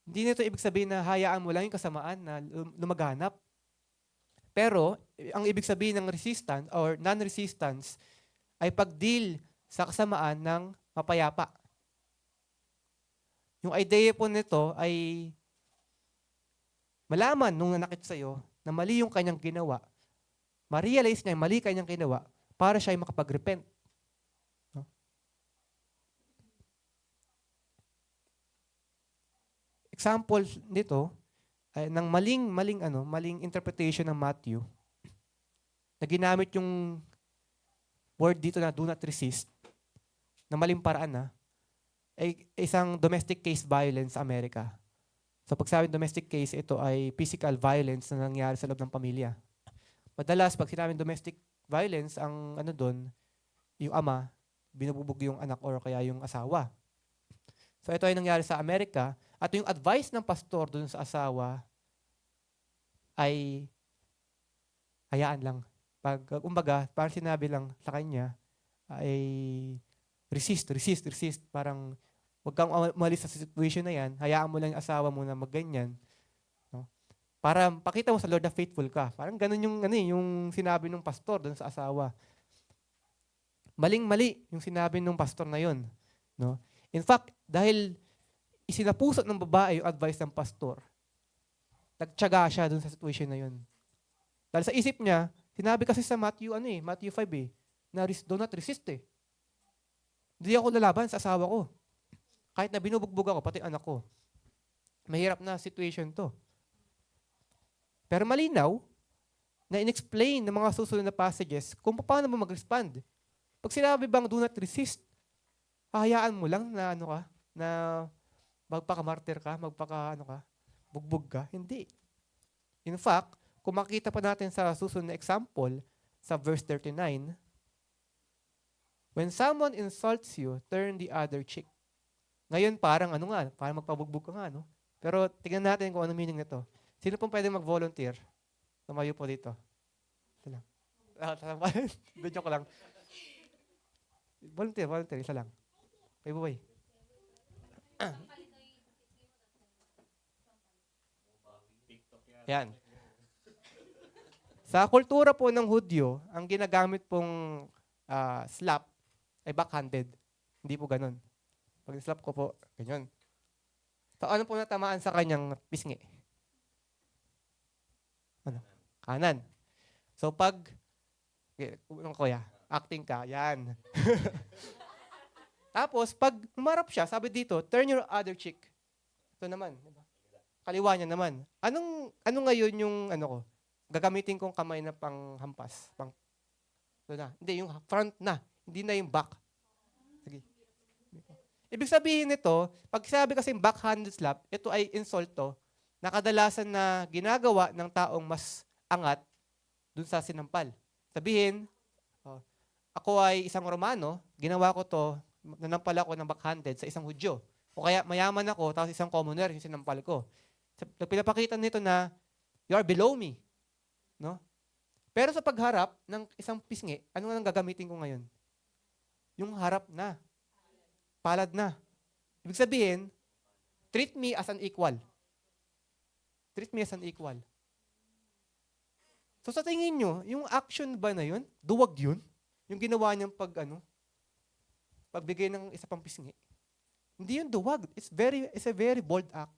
hindi nito ibig sabihin na hayaan mo lang yung kasamaan na lumaganap. Pero, ang ibig sabihin ng resistance or non-resistance ay pag-deal sa kasamaan ng mapayapa. Yung idea po nito ay malaman nung nanakit sa'yo na mali yung kanyang ginawa, ma-realize niya yung mali kanyang ginawa para siya ay makapag-repent. No? Example nito ay ng maling interpretation ng Matthew na ginamit yung word dito na do not resist na maling paraan ay isang domestic case violence sa Amerika. So pag sabi domestic case, ito ay physical violence na nangyari sa loob ng pamilya. Madalas, pag sinabing domestic violence, ang doon, yung ama, binububog yung anak or kaya yung asawa. So ito ay nangyari sa Amerika at yung advice ng pastor doon sa asawa ay hayaan lang. Kumbaga, parang sinabi lang sa kanya ay resist. Parang huwag kang umalis sa situation na yan. Hayaan mo lang yung asawa mo na magganyan. No? Para pakita mo sa Lord na faithful ka. Parang ganun yung sinabi ng pastor doon sa asawa. Maling-mali yung sinabi ng pastor na yun. No? In fact, dahil isinapusot ng babae yung advice ng pastor, nagtiyaga siya doon sa situation na yun. Dahil sa isip niya, sinabi kasi sa Matthew 5 na do not resist . Hindi ako lalaban sa asawa ko. Kahit na binubugbog ako, pati anak ko. Mahirap na situation to. Pero malinaw na in-explain ng mga susunod na passages kung paano mo mag-respond. Pag sinabi bang do not resist, hahayaan mo lang na ano ka, na magpaka-martyr ka, bugbog ka. Hindi. In fact, kung makita pa natin sa susunod na example, sa verse 39, when someone insults you, turn the other cheek. Ngayon parang parang magpabugbog ka nga, no? Pero tingnan natin kung ano meaning nito. Sino pong pwede mag-volunteer? Tumayo po dito. Isa lang. Video ko lang. Volunteer, isa lang. Kay Buboy. Yan. Sa kultura po ng Hudyo, ang ginagamit pong slap ay backhanded. Hindi po ganun. Pag slap ko po, ganyan. So ano po natamaan sa kanyang pisngi? Ano? Kanan. So pag, kuya, acting ka, yan. Tapos, pag humarap siya, sabi dito, turn your other cheek. Ito naman. Diba? Kaliwa niya naman. Ano ngayon yung, ko, gagamitin kong kamay na panghampas. Ito na. Hindi, yung front na. Hindi na yung back. Sige. Ibig sabihin nito, pag sabi kasi backhand slap, ito ay insult to, na kadalasan na ginagawa ng taong mas angat dun sa sinampal. Sabihin, ako ay isang Romano, ginawa ko to, nanampal ako ng backhanded sa isang Hudyo. O kaya mayaman ako, tapos isang commoner yung sinampal ko. Pinapakita nito na, you are below me. No? Pero sa pagharap ng isang pisngi, ano nga gagamitin ko ngayon? Yung harap na. Palad na. Ibig sabihin, treat me as an equal. Treat me as an equal. So sa tingin nyo, yung action ba na yun? Duwag yun? Yung ginawa niyang pagbigay ng isa pang pisngi. Hindi yun duwag. It's a very bold act.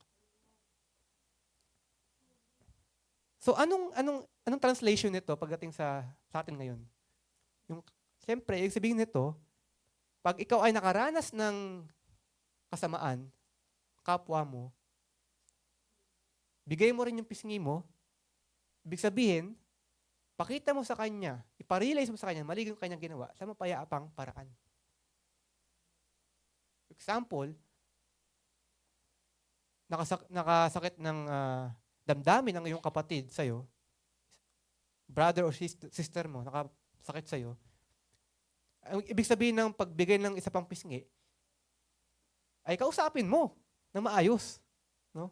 So anong translation nito pagdating sa atin ngayon? Siyempre, ibig sabihin nito, pag ikaw ay nakaranas ng kasamaan, kapwa mo, bigay mo rin yung pisngi mo, ibig sabihin, pakita mo sa kanya, iparealize mo sa kanya, mali yung kanyang ginawa sa mapayaapang paraan. Example, nakasakit ng damdamin ng iyong kapatid sa'yo, brother or sister mo, nakasakit sa'yo, ang ibig sabihin ng pagbigay ng isa pang pisngi, ay kausapin mo na maayos. No?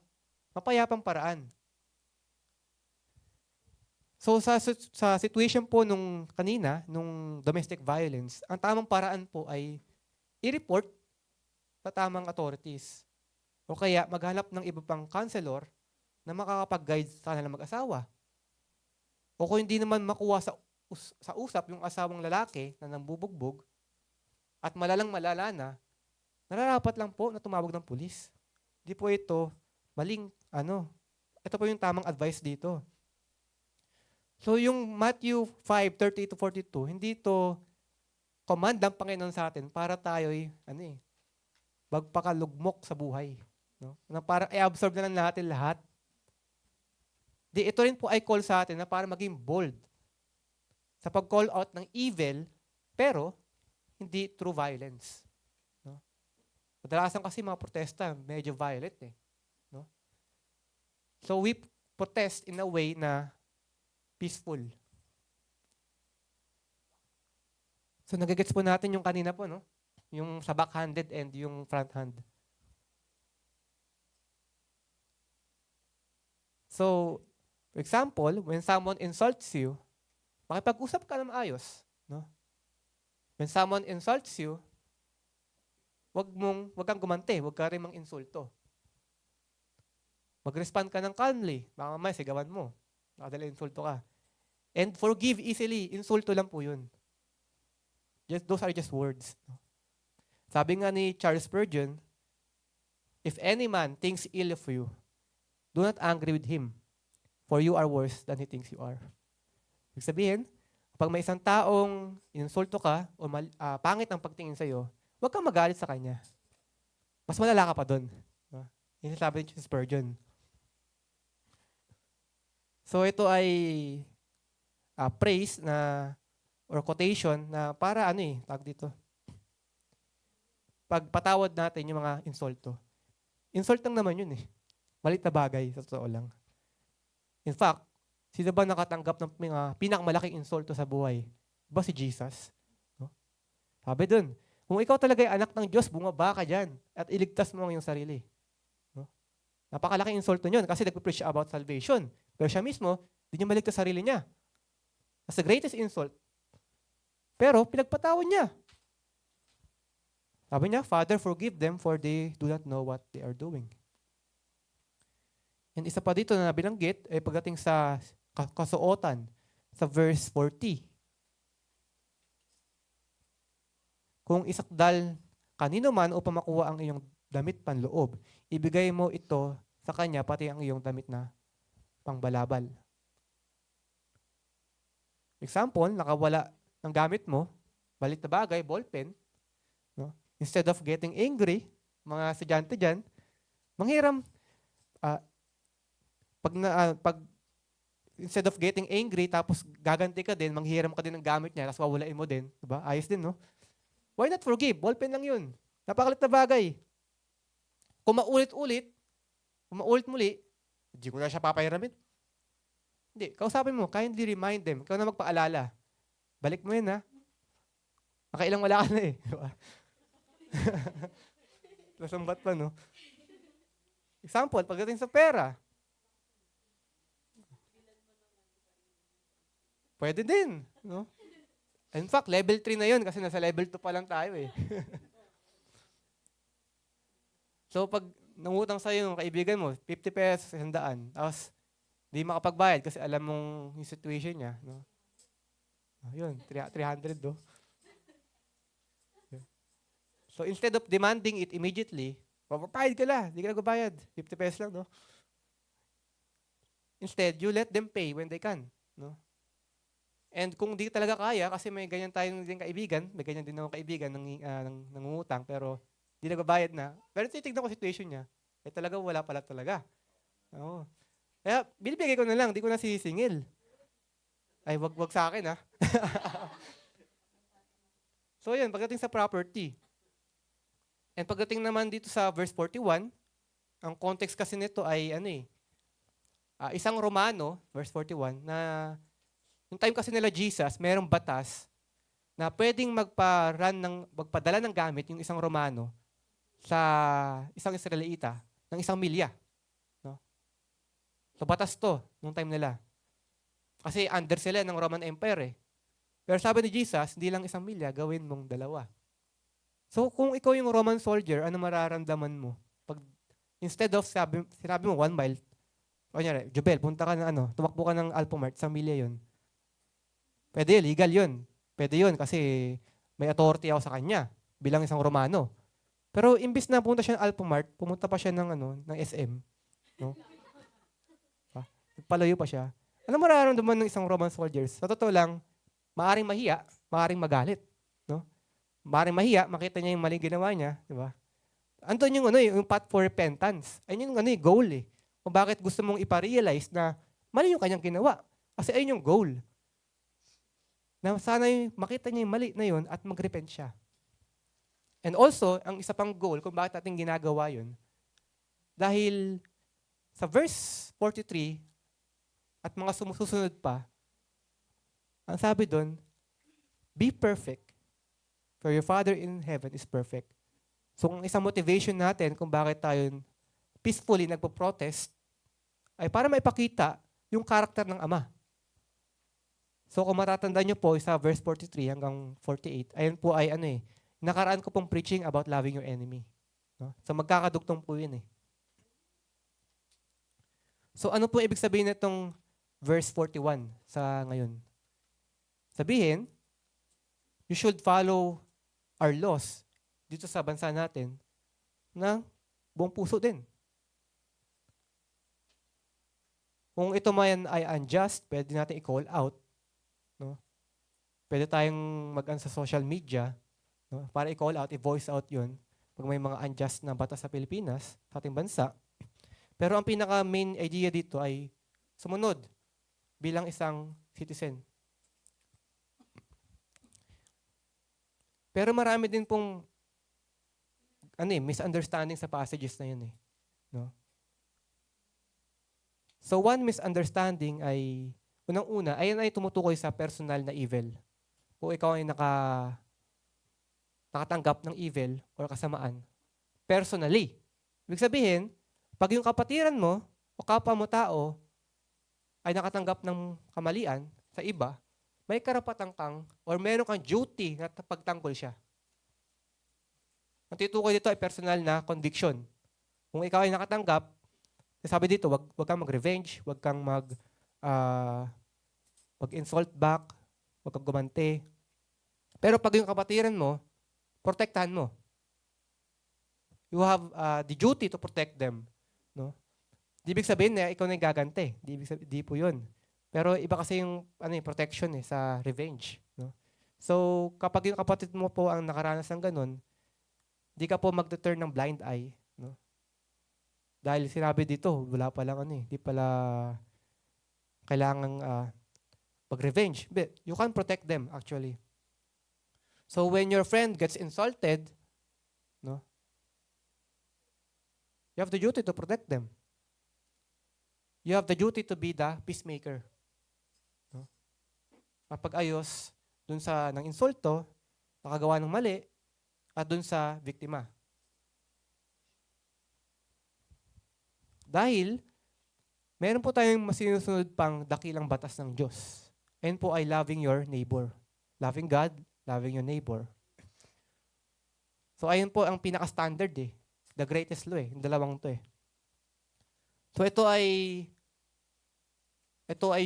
Mapayapang paraan. So sa situation po nung kanina, nung domestic violence, ang tamang paraan po ay i-report sa tamang authorities. O kaya maghanap ng iba pang counselor na makakapag-guide sa kanilang mag-asawa. O kung hindi naman makuha sa usap yung asawang lalaki na nambubugbog at malala na, nararapat lang po na tumawag ng pulis. Hindi po ito maling ito po yung tamang advice dito. So yung Matthew 5:38-42, hindi ito command ng Panginoon sa atin para tayo'y magpakalugmok sa buhay. No? Na para i-absorb na lang natin lahat. Ito rin po ay call sa atin na para maging bold sa pag-call out ng evil, pero hindi through violence. No? Kadalasan kasi mga protesta, medyo violent No? So we protest in a way na peaceful. So nagigets po natin yung kanina po, no? Yung sa backhanded and yung front hand. So, for example, when someone insults you, makipag-usap ka na maayos. No? When someone insults you, wag kang gumanti, wag ka rin mang-insulto. Mag-respond ka ng calmly. Baka mamaya sigawan mo. Nakadala insulto ka. And forgive easily. Insulto lang po yun. Those are just words. No? Sabi nga ni Charles Spurgeon, if any man thinks ill of you, do not angry with him, for you are worse than he thinks you are. Ibig sabihin, kapag may isang taong insulto ka o pangit ang pagtingin sa'yo, huwag kang magalit sa kanya. mas malala ka pa doon. No? Yung sinasabi ni Spurgeon. So ito ay praise na or quotation na para tawag dito. Pagpatawad natin yung mga insulto. Insult lang naman yun eh. Malit na bagay, sa totoo lang. In fact, sino ba nakatanggap ng pinakamalaking insulto sa buhay? Ba si Jesus? No? Sabi dun, kung ikaw talaga ay anak ng Diyos, bumaba ka dyan at iligtas mo ang iyong sarili. No? Napakalaking insulto yun kasi nagpe-preach siya about salvation. Pero siya mismo, hindi niya maligtas sarili niya. That's the greatest insult. Pero pinagpatawad niya. Sabi niya, Father, forgive them for they do not know what they are doing. And isa pa dito na binanggit ay pagdating sa kasuotan sa verse 40. Kung isakdal kanino man upang makuha ang iyong damit panloob, ibigay mo ito sa kanya pati ang iyong damit na pangbalabal. Example, nakawala ng gamit mo, balit na bagay, ballpen. No? Instead of getting angry, mga estudyante dyan, manghiram. Instead of getting angry, tapos gaganti ka din, manghiram ka din ng gamit niya, tapos wawalain mo din. Diba? Ayos din, no? Why not forgive? Ballpen lang yun. Napakalit na bagay. Kung maulit-ulit muli, hindi ko na siya papahiramin. Hindi, kausapin mo, kindly remind them. Ikaw na magpaalala. Balik mo yun, ha? Nakailang wala ka na eh. Diba? Nasambat pa, no? Example, pagdating sa pera. Pwede din, no? In fact, level 3 na yun kasi nasa level 2 pa lang tayo eh. So pag nangutang sa'yo yung kaibigan mo, 50 pesos, 100, tapos di makapagbayad kasi alam mong yung situation niya, no? Yun, 300 do. So instead of demanding it immediately, papapayad ka lang, di ka nagbabayad. 50 pesos lang, no? Instead, you let them pay when they can, no? And kung di talaga kaya, kasi may ganyan tayong din kaibigan, may ganyan din akong kaibigan nangungutang, pero di nagbabayad na. Pero titignan ko situation niya, eh talaga wala pala talaga. Oo. Kaya binibigay ko na lang, di ko na sisingil. Ay, wag sa akin, ha? So yun, pagdating sa property. And pagdating naman dito sa verse 41, ang context kasi nito ay isang Romano, verse 41, na yung time kasi nila Jesus, mayroong batas na pwedeng magpadala ng gamit yung isang Romano sa isang Israelita ng 1 milya. No? So batas to, nung time nila. Kasi under sila ng Roman Empire eh. Pero sabi ni Jesus, hindi lang 1 milya, gawin mong 2. So kung ikaw yung Roman soldier, ano mararamdaman mo? Pag, instead of sinabi mo 1 mile, kunyari, Jubel, punta ka ng tumakbo ka ng Alphamart, 1 milya yun. Pwede, legal yun. Pwede yun kasi may authority ako sa kanya bilang isang Romano. Pero imbis na pumunta siya ng Alphamart, pumunta pa siya ng SM. No? Palayo pa siya. Ano mararamdaman ng isang Roman soldiers? Sa totoo lang, maaring mahiya, maaring magalit. No? Maaring mahiya, makita niya yung maling ginawa niya. Diba? Andun yung path for repentance. Ayun yung goal eh. Kung bakit gusto mong iparealize na mali yung kanyang ginawa. Kasi ayun yung goal. Na sana makita niya yung mali na yun at mag-repent siya. And also, ang isa pang goal kung bakit natin ginagawa yun, dahil sa verse 43 at mga sumusunod pa, ang sabi doon, be perfect, for your Father in heaven is perfect. So, ang isang motivation natin kung bakit tayo peacefully nagpo-protest ay para maipakita yung karakter ng Ama. So kung matatandaan nyo po sa verse 43 hanggang 48, ayun po ay nakaraan ko pong preaching about loving your enemy. No? So magkakadugtong po yun eh. So ano po ibig sabihin nitong verse 41 sa ngayon? Sabihin, you should follow our laws dito sa bansa natin na buong puso din. Kung ito man ay unjust, pwede natin i-call out. No? Pwede tayong sa social media, no? Para i-call out, i-voice out yun. pag may mga unjust na batas sa Pilipinas, sa ating bansa. Pero ang pinaka-main idea dito ay sumunod bilang isang citizen. Pero marami din pong misunderstanding sa passages na yun eh. No? So one misunderstanding ay, unang-una, ayan ay tumutukoy sa personal na evil. Kung ikaw ay nakatanggap ng evil or kasamaan, personally. Ibig sabihin, pag yung kapatiran mo o kapwa mo tao ay nakatanggap ng kamalian sa iba, may karapatan kang or meron kang duty na pagtanggol siya. Ang titukoy dito ay personal na conviction. Kung ikaw ay nakatanggap, sabi dito, wag kang mag-revenge, wag kang mag-insult back, wag kang gumante. Pero pag yung kapatiran mo, protektahan mo. You have the duty to protect them. No? Di ibig sabihin na ikaw na yung gagante. Di po yun. Pero iba kasi yung protection sa revenge. No? So, kapag yung kapatid mo po ang nakaranas ng ganun, di ka po mag-turn ng blind eye. No? Dahil sinabi dito, wala pa lang di pala kailangang mag-revenge. But you can protect them actually. So when your friend gets insulted, no, you have the duty to protect them. You have the duty to be the peacemaker. No? Mapag-ayos dun sa nang insulto, nakagawa ng mali, at dun sa biktima. Dahil, meron po tayong masinusunod pang dakilang batas ng Diyos. Ayun po ay loving your neighbor. Loving God, loving your neighbor. So ayun po ang pinaka-standard The greatest law yung dalawang to So ito ay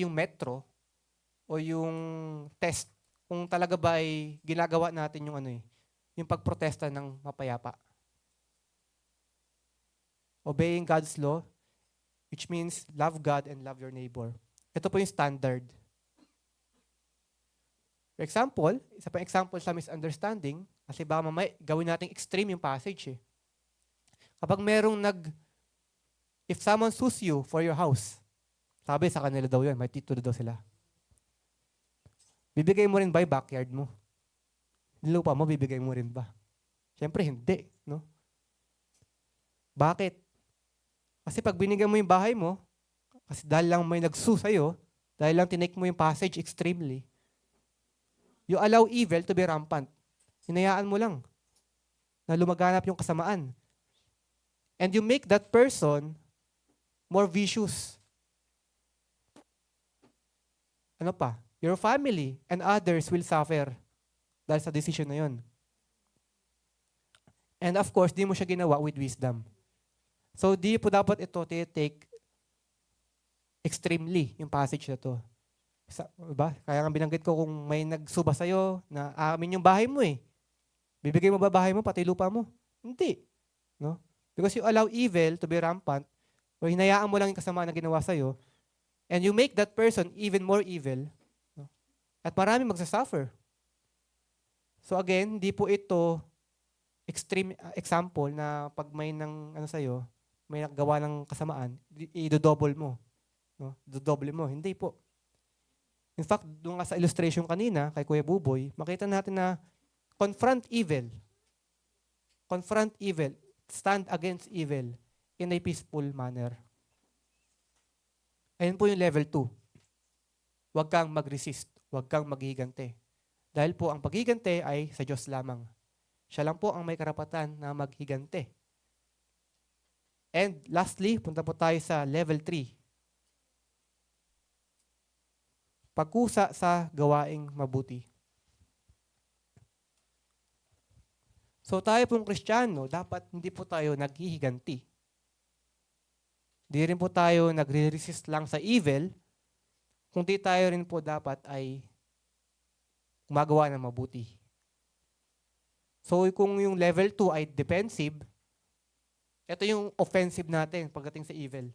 yung metro o yung test kung talaga ba ay ginagawa natin yung yung pagprotesta ng mapayapa. Obeying God's law, which means love God and love your neighbor. Ito po yung standard. For example, isa pang example sa misunderstanding, kasi baka mamaya gawin natin extreme yung passage Kapag merong if someone sues you for your house, sabi sa kanila daw yun, may titulo daw sila. Bibigay mo rin ba yung backyard mo? Lupa mo, bibigay mo rin ba? Siyempre, hindi. No? Bakit? Kasi pag binigyan mo yung bahay mo, kasi dahil lang may nag-sue sa'yo, dahil lang tinake mo yung passage extremely, you allow evil to be rampant. Hinayaan mo lang na lumaganap yung kasamaan. And you make that person more vicious. Ano pa? Your family and others will suffer dahil sa decision na yun. And of course, di mo siya ginawa with wisdom. So, di po dapat ito take extremely yung passage na to. Diba? Kaya nga binanggit ko kung may nagsuba sa'yo na amin yung bahay mo Bibigay mo ba bahay mo, pati lupa mo? Hindi. No? Because you allow evil to be rampant, o hinayaan mo lang yung kasama na ginawa sa'yo, and you make that person even more evil, no? At marami magsasuffer. So again, hindi po ito extreme example na pag may sa'yo, may nagawa ng kasamaan, i-double mo. No? Dodoble mo. Hindi po. In fact, doon nga sa illustration kanina, kay Kuya Buboy, makita natin na confront evil. Confront evil. Stand against evil in a peaceful manner. Ayun po yung level 2. Huwag kang mag-resist. Huwag kang maghihigante. Dahil po ang paghigante ay sa Diyos lamang. Siya lang po ang may karapatan na maghigante. And lastly, punta po tayo sa level 3. Pagkusa sa gawaing mabuti. So tayo pong Kristiyano, dapat hindi po tayo naghihiganti. Hindi rin po tayo nagre-resist lang sa evil, kundi tayo rin po dapat ay gumagawa ng mabuti. So kung yung level 2 ay defensive, ito yung offensive natin pagdating sa evil.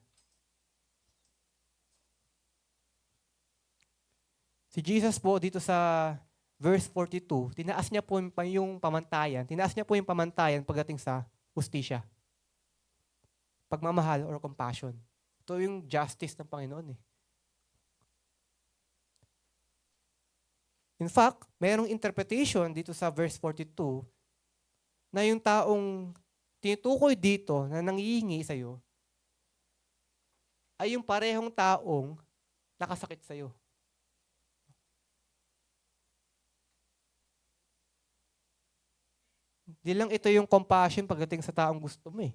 Si Jesus po dito sa verse 42, tinaas niya po yung pamantayan pagdating sa hustisya, pagmamahal or compassion. Ito yung justice ng Panginoon eh. In fact, mayroong interpretation dito sa verse 42 na yung taong tinutukoy dito na nangihingi sa'yo ay yung parehong taong nakasakit sa'yo. Di lang ito yung compassion pagdating sa taong gusto mo eh.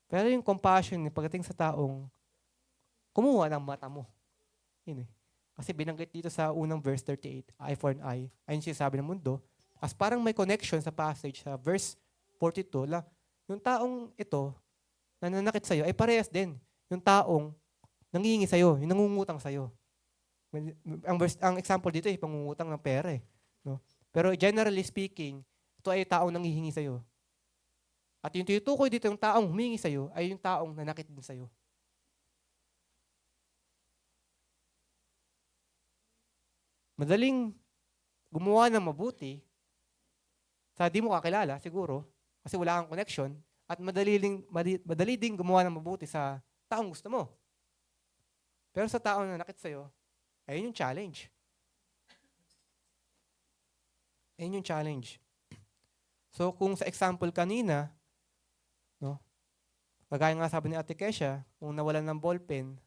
Pero yung compassion pagdating sa taong kumuha ng mata mo. Yun eh. Kasi binanggit dito sa unang verse 38, eye for an eye, ayun siya sabi ng mundo. As parang may connection sa passage sa verse 42, yung taong ito na nanakit sa'yo ay parehas din. Yung taong nangihingi sa'yo, yung nangungutang sa'yo. Ang example dito ay pangungutang ng pera eh. No? Pero generally speaking, ito ay taong nanghihingi sa'yo. At yung tinutukoy dito, yung taong humingi sa'yo, ay yung taong nanakit din sa'yo. Madaling gumawa ng mabuti sa di mo kakilala, siguro, kasi wala kang connection, at madali ding gumawa ng mabuti sa taong gusto mo. Pero sa taong nanakit sa'yo, ayun yung challenge. Ayun yung challenge. So kung sa example kanina, no, kagaya nga sabi ni Ate Kesha, kung nawalan ng ballpen,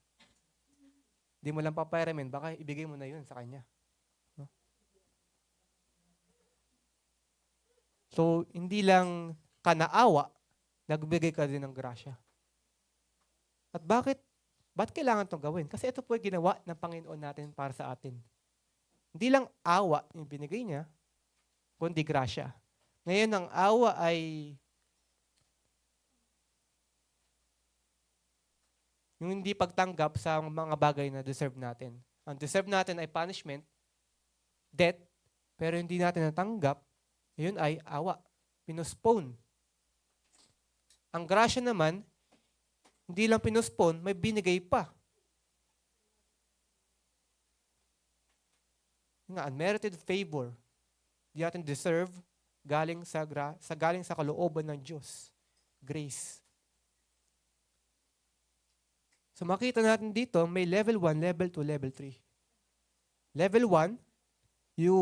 di mo lang papayramin, baka ibigay mo na yun sa kanya. No? So hindi lang ka naawa, nagbigay ka din ng grasya. At bakit kailangan itong gawin? Kasi ito po ay ginawa ng Panginoon natin para sa atin. Hindi lang awa yung binigay niya, kundi grasya. Ngayon, ang awa ay yung hindi pagtanggap sa mga bagay na deserve natin. Ang deserve natin ay punishment, death, pero hindi natin natanggap, yun ay awa. Pinospone. Ang grasya naman, hindi lang pinospone, may binigay pa. Nga, unmerited favor. Di natin deserve, galing sa kalooban ng Diyos. Grace. So makita natin dito, may level 1, level 2, level 3. Level 1, you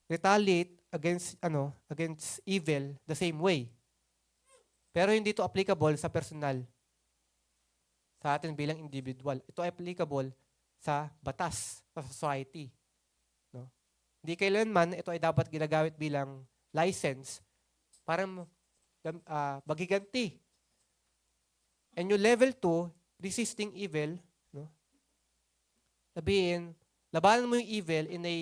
retaliate against evil the same way. Pero hindi ito applicable sa personal. Sa atin bilang individual. Ito ay applicable sa batas, sa society. No? Hindi kailanman ito ay dapat ginagamit bilang license para magiganti. And yung level 2, resisting evil, no? Sabihin, labanan mo yung evil in a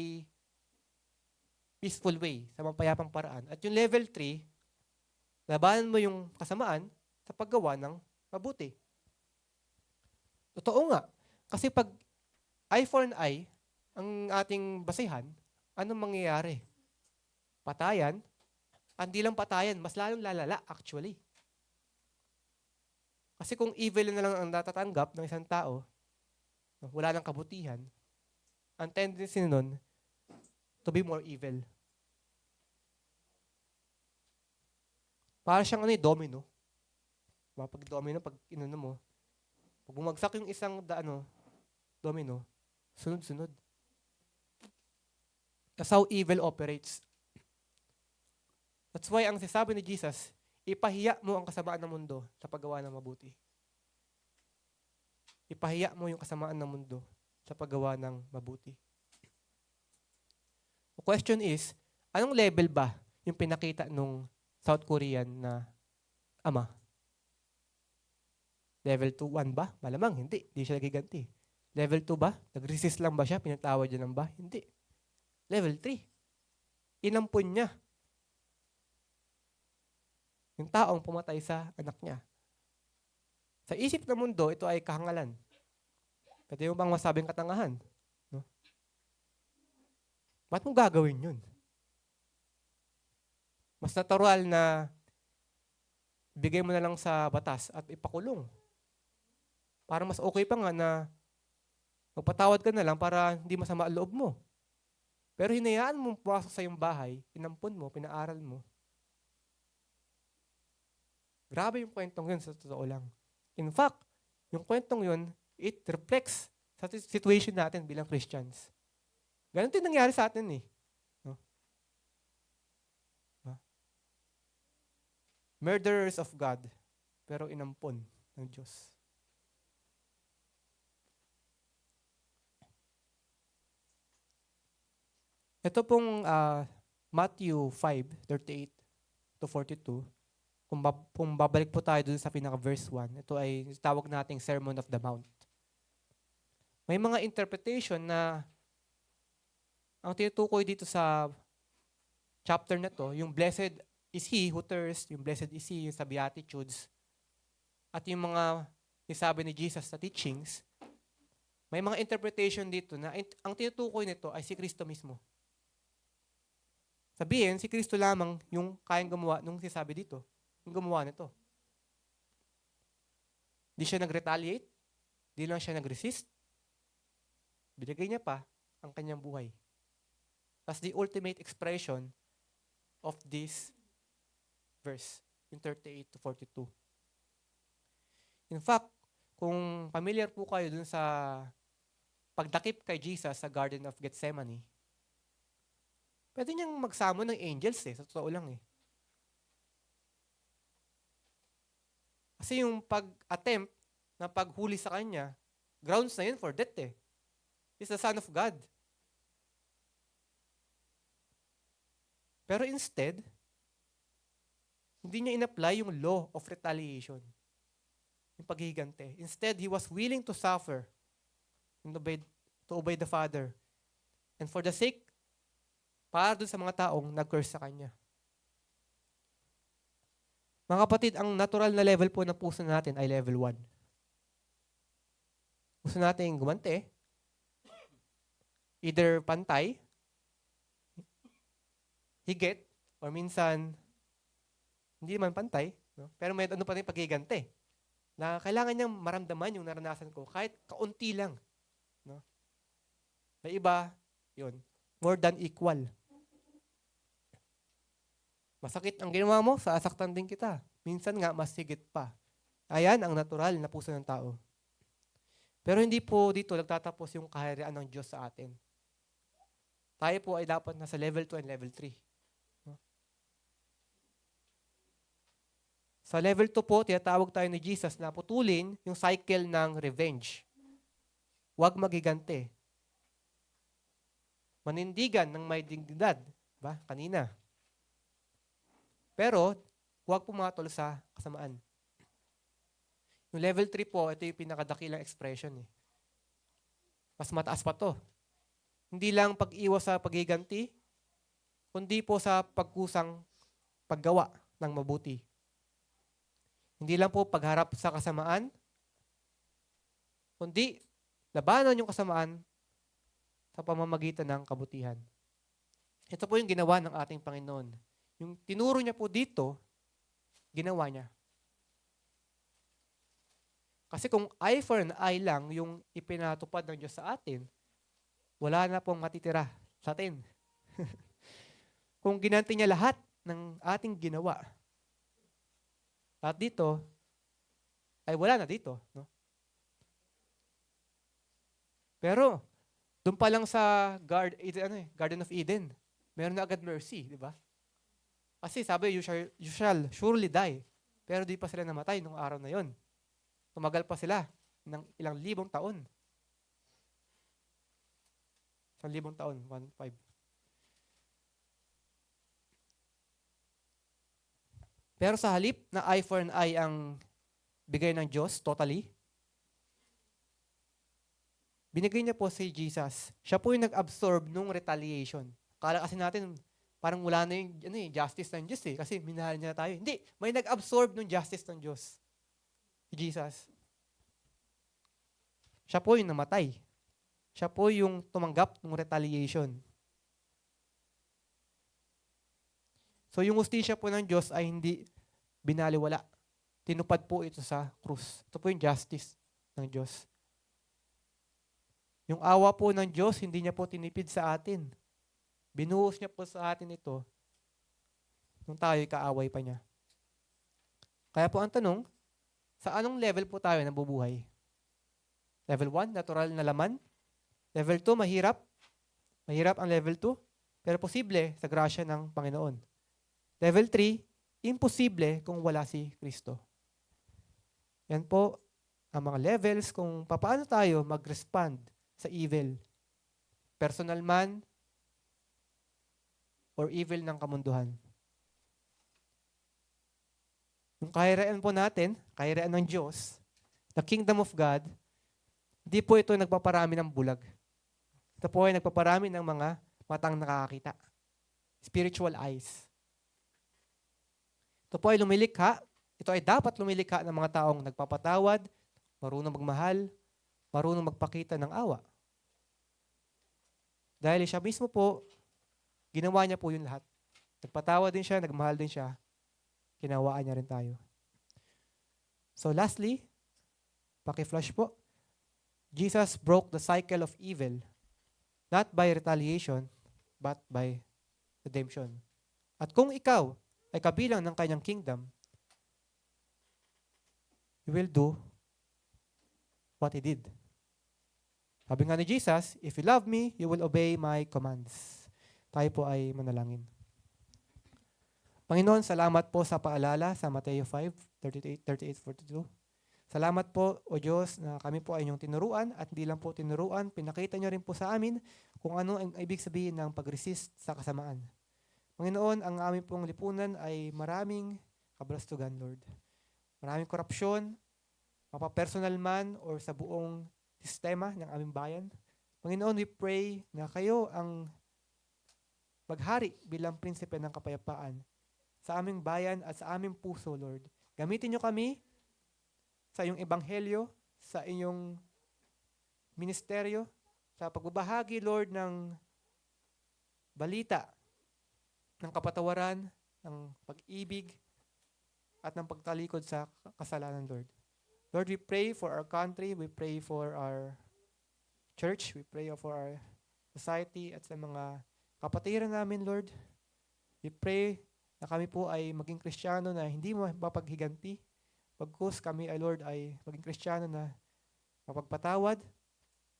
peaceful way, sa mapayapang paraan. At yung level 3, labanan mo yung kasamaan sa paggawa ng mabuti. Totoo nga. Kasi pag eye for an eye, ang ating basihan, anong mangyayari? Patayan. Hindi lang patayan, mas lalong lalala actually. Kasi kung evil na lang ang natatanggap ng isang tao, wala nang kabutihan, ang tendency nun, to be more evil. Para siyang domino. Pag domino, pag inano mo, pag bumagsak yung isang domino, sunod-sunod. That's how evil operates. That's why ang sinasabi ni Jesus, ipahiya mo ang kasamaan ng mundo sa paggawa ng mabuti. Ipahiya mo yung kasamaan ng mundo sa paggawa ng mabuti. The question is, anong level ba yung pinakita nung South Korean na ama? Level 2, 1 ba? Malamang, hindi. Hindi siya nagiganti. Level 2 ba? Nag-resist lang ba siya? Pinatawad niya lang ba? Hindi. Level 3. Inampun niya yung taong pumatay sa anak niya. Sa isip ng mundo, ito ay kahangalan. Pwede mo bang masabing katangahan? No? Ba't mo gagawin yun? Mas natural na bigay mo na lang sa batas at ipakulong. Para mas okay pa nga na Magpatawad ka na lang para hindi masama ang loob mo. Pero hinayaan mo pumasok sa iyong bahay, inampun mo, pinaaral mo. Grabe yung kwentong yun sa totoo lang. In fact, yung kwentong yun, it reflects sa situation natin bilang Christians. Ganun din nangyari sa atin eh. No? Diba? Murderers of God, pero inampon ng Diyos. Ito pong Matthew 5:38 to 42. Kung babalik po tayo dun sa pinaka-verse 1, ito ay tawag nating Sermon of the Mount. May mga interpretation na ang tinutukoy dito sa chapter na to, yung blessed is he who thirsts, yung blessed is he, yung sa Beatitudes, at yung mga isabi ni Jesus sa teachings, may mga interpretation dito na ang tinutukoy nito ay si Kristo mismo. Sabihin, si Kristo lamang yung kayang gumawa nung sinasabi dito, yung gumawa nito. Di siya nag-retaliate, di lang siya nag-resist, binigay niya pa ang kanyang buhay. That's the ultimate expression of this verse, in 38 to 42. In fact, kung familiar po kayo dun sa pagdakip kay Jesus sa Garden of Gethsemane, pwede niyang magsamo ng angels sa totoo lang eh. Kasi yung pag-attempt na paghuli sa kanya, grounds na yun for death eh. He's the Son of God. Pero instead, hindi niya in-apply yung law of retaliation. Yung paghihigante. Instead, he was willing to suffer and to obey the Father. And for the sake, para dun sa mga taong nag-curse sa kanya. Mga kapatid, ang natural na level po ng puso natin ay level 1. Gusto natin gumante, either pantay, higit, or minsan, hindi man pantay, no? Pero may ano pa rin paghigante, na kailangan niyang maramdaman yung naranasan ko, kahit kaunti lang. No? May iba, yun, more than equal. Masakit ang ginawa mo, sasaktan din kita. Minsan nga, mas higit pa. Ayan ang natural na puso ng tao. Pero hindi po dito nagtatapos yung kaharian ng Diyos sa atin. Tayo po ay dapat nasa level 2 and level 3. No? Sa level 2 po, tinatawag tayo ni Jesus na putulin yung cycle ng revenge. Huwag magigante. Manindigan ng may dignidad. Ba? Kanina. Pero, huwag pumatol sa kasamaan. Yung level 3 po, ito yung pinakadakilang expression. Eh. Mas mataas pa to. Hindi lang pag-iwas sa paghiganti, kundi po sa pagkusang paggawa ng mabuti. Hindi lang po pagharap sa kasamaan, kundi labanan yung kasamaan sa pamamagitan ng kabutihan. Ito po yung ginawa ng ating Panginoon. Yung tinuro niya po dito, ginawa niya. Kasi kung eye for an eye lang yung ipinatupad ng Diyos sa atin, wala na pong matitira sa atin. Kung ginanti niya lahat ng ating ginawa, at dito, ay wala na dito. No? Pero, doon pa lang sa Garden of Eden, meron na agad mercy, di ba? Kasi sabi, you shall surely die. Pero di pa sila namatay nung araw na yon. Tumagal pa sila ng ilang libong taon. 1,000 taon, 1,500. Pero sa halip na eye for an eye ang bigay ng Diyos, totally, binigay niya po si Jesus. Siya po yung nag-absorb nung retaliation. Kala kasi natin, parang wala na yung justice ng Diyos kasi minahal niya tayo. Hindi, may nag-absorb nung justice ng Diyos. Jesus. Siya po yung namatay. Siya po yung tumanggap ng retaliation. So yung hustisya po ng Diyos ay hindi binaliwala. Tinupad po ito sa krus. Ito po yung justice ng Diyos. Yung awa po ng Diyos, hindi niya po tinipid sa atin. Binuhos niya po sa atin ito nung tayo'y kaaway pa niya. Kaya po ang tanong, sa anong level po tayo nabubuhay? Level 1, natural na laman. Level 2, mahirap. Mahirap ang level 2, pero posible sa grasya ng Panginoon. Level 3, imposible kung wala si Kristo. Yan po ang mga levels kung paano tayo mag-respond sa evil. Personal man or evil ng kamunduhan. Yung kaharian po natin, kaharian ng Diyos, the kingdom of God, hindi po ito nagpaparami ng bulag. Ito po ay nagpaparami ng mga matang nakakakita. Spiritual eyes. Ito po ay lumilikha. Ito ay dapat lumilikha ng mga taong nagpapatawad, marunong magmahal, marunong magpakita ng awa. Dahil siya mismo po, ginawa niya po yun lahat. Nagpatawad din siya, nagmahal din siya. Kinawaan niya rin tayo. So lastly, paki-flash po. Jesus broke the cycle of evil, not by retaliation, but by redemption. At kung ikaw ay kabilang ng kanyang kingdom, you will do what He did. Sabi nga ni Jesus, if you love me, you will obey my commands. Tayo po ay manalangin. Panginoon, salamat po sa paalala sa Mateo 5:38-42. Salamat po, O Diyos, na kami po ay inyong tinuruan at hindi lang po tinuruan, pinakita niyo rin po sa amin kung ano ang ibig sabihin ng pag-resist sa kasamaan. Panginoon, ang aming pong lipunan ay maraming kabalastugan, Lord. Maraming korupsyon, mapapersonal man or sa buong sistema ng aming bayan. Panginoon, we pray na kayo ang maghari bilang prinsipe ng kapayapaan sa aming bayan at sa aming puso, Lord. Gamitin niyo kami sa iyong ebanghelyo, sa iyong ministeryo, sa pagbabahagi, Lord, ng balita, ng kapatawaran, ng pag-ibig, at ng pagtalikod sa kasalanan, Lord. Lord, we pray for our country, we pray for our church, we pray for our society at sa mga kapatiran namin, Lord. We pray na kami po ay maging Kristiyano na hindi mapaghiganti. Pagkus kami ay, Lord, ay maging Kristiyano na mapagpatawad,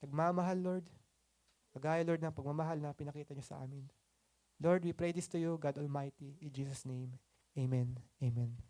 nagmamahal, Lord. Kagaya, Lord, ng pagmamahal na pinakita niyo sa amin. Lord, we pray this to you, God Almighty, in Jesus' name. Amen. Amen.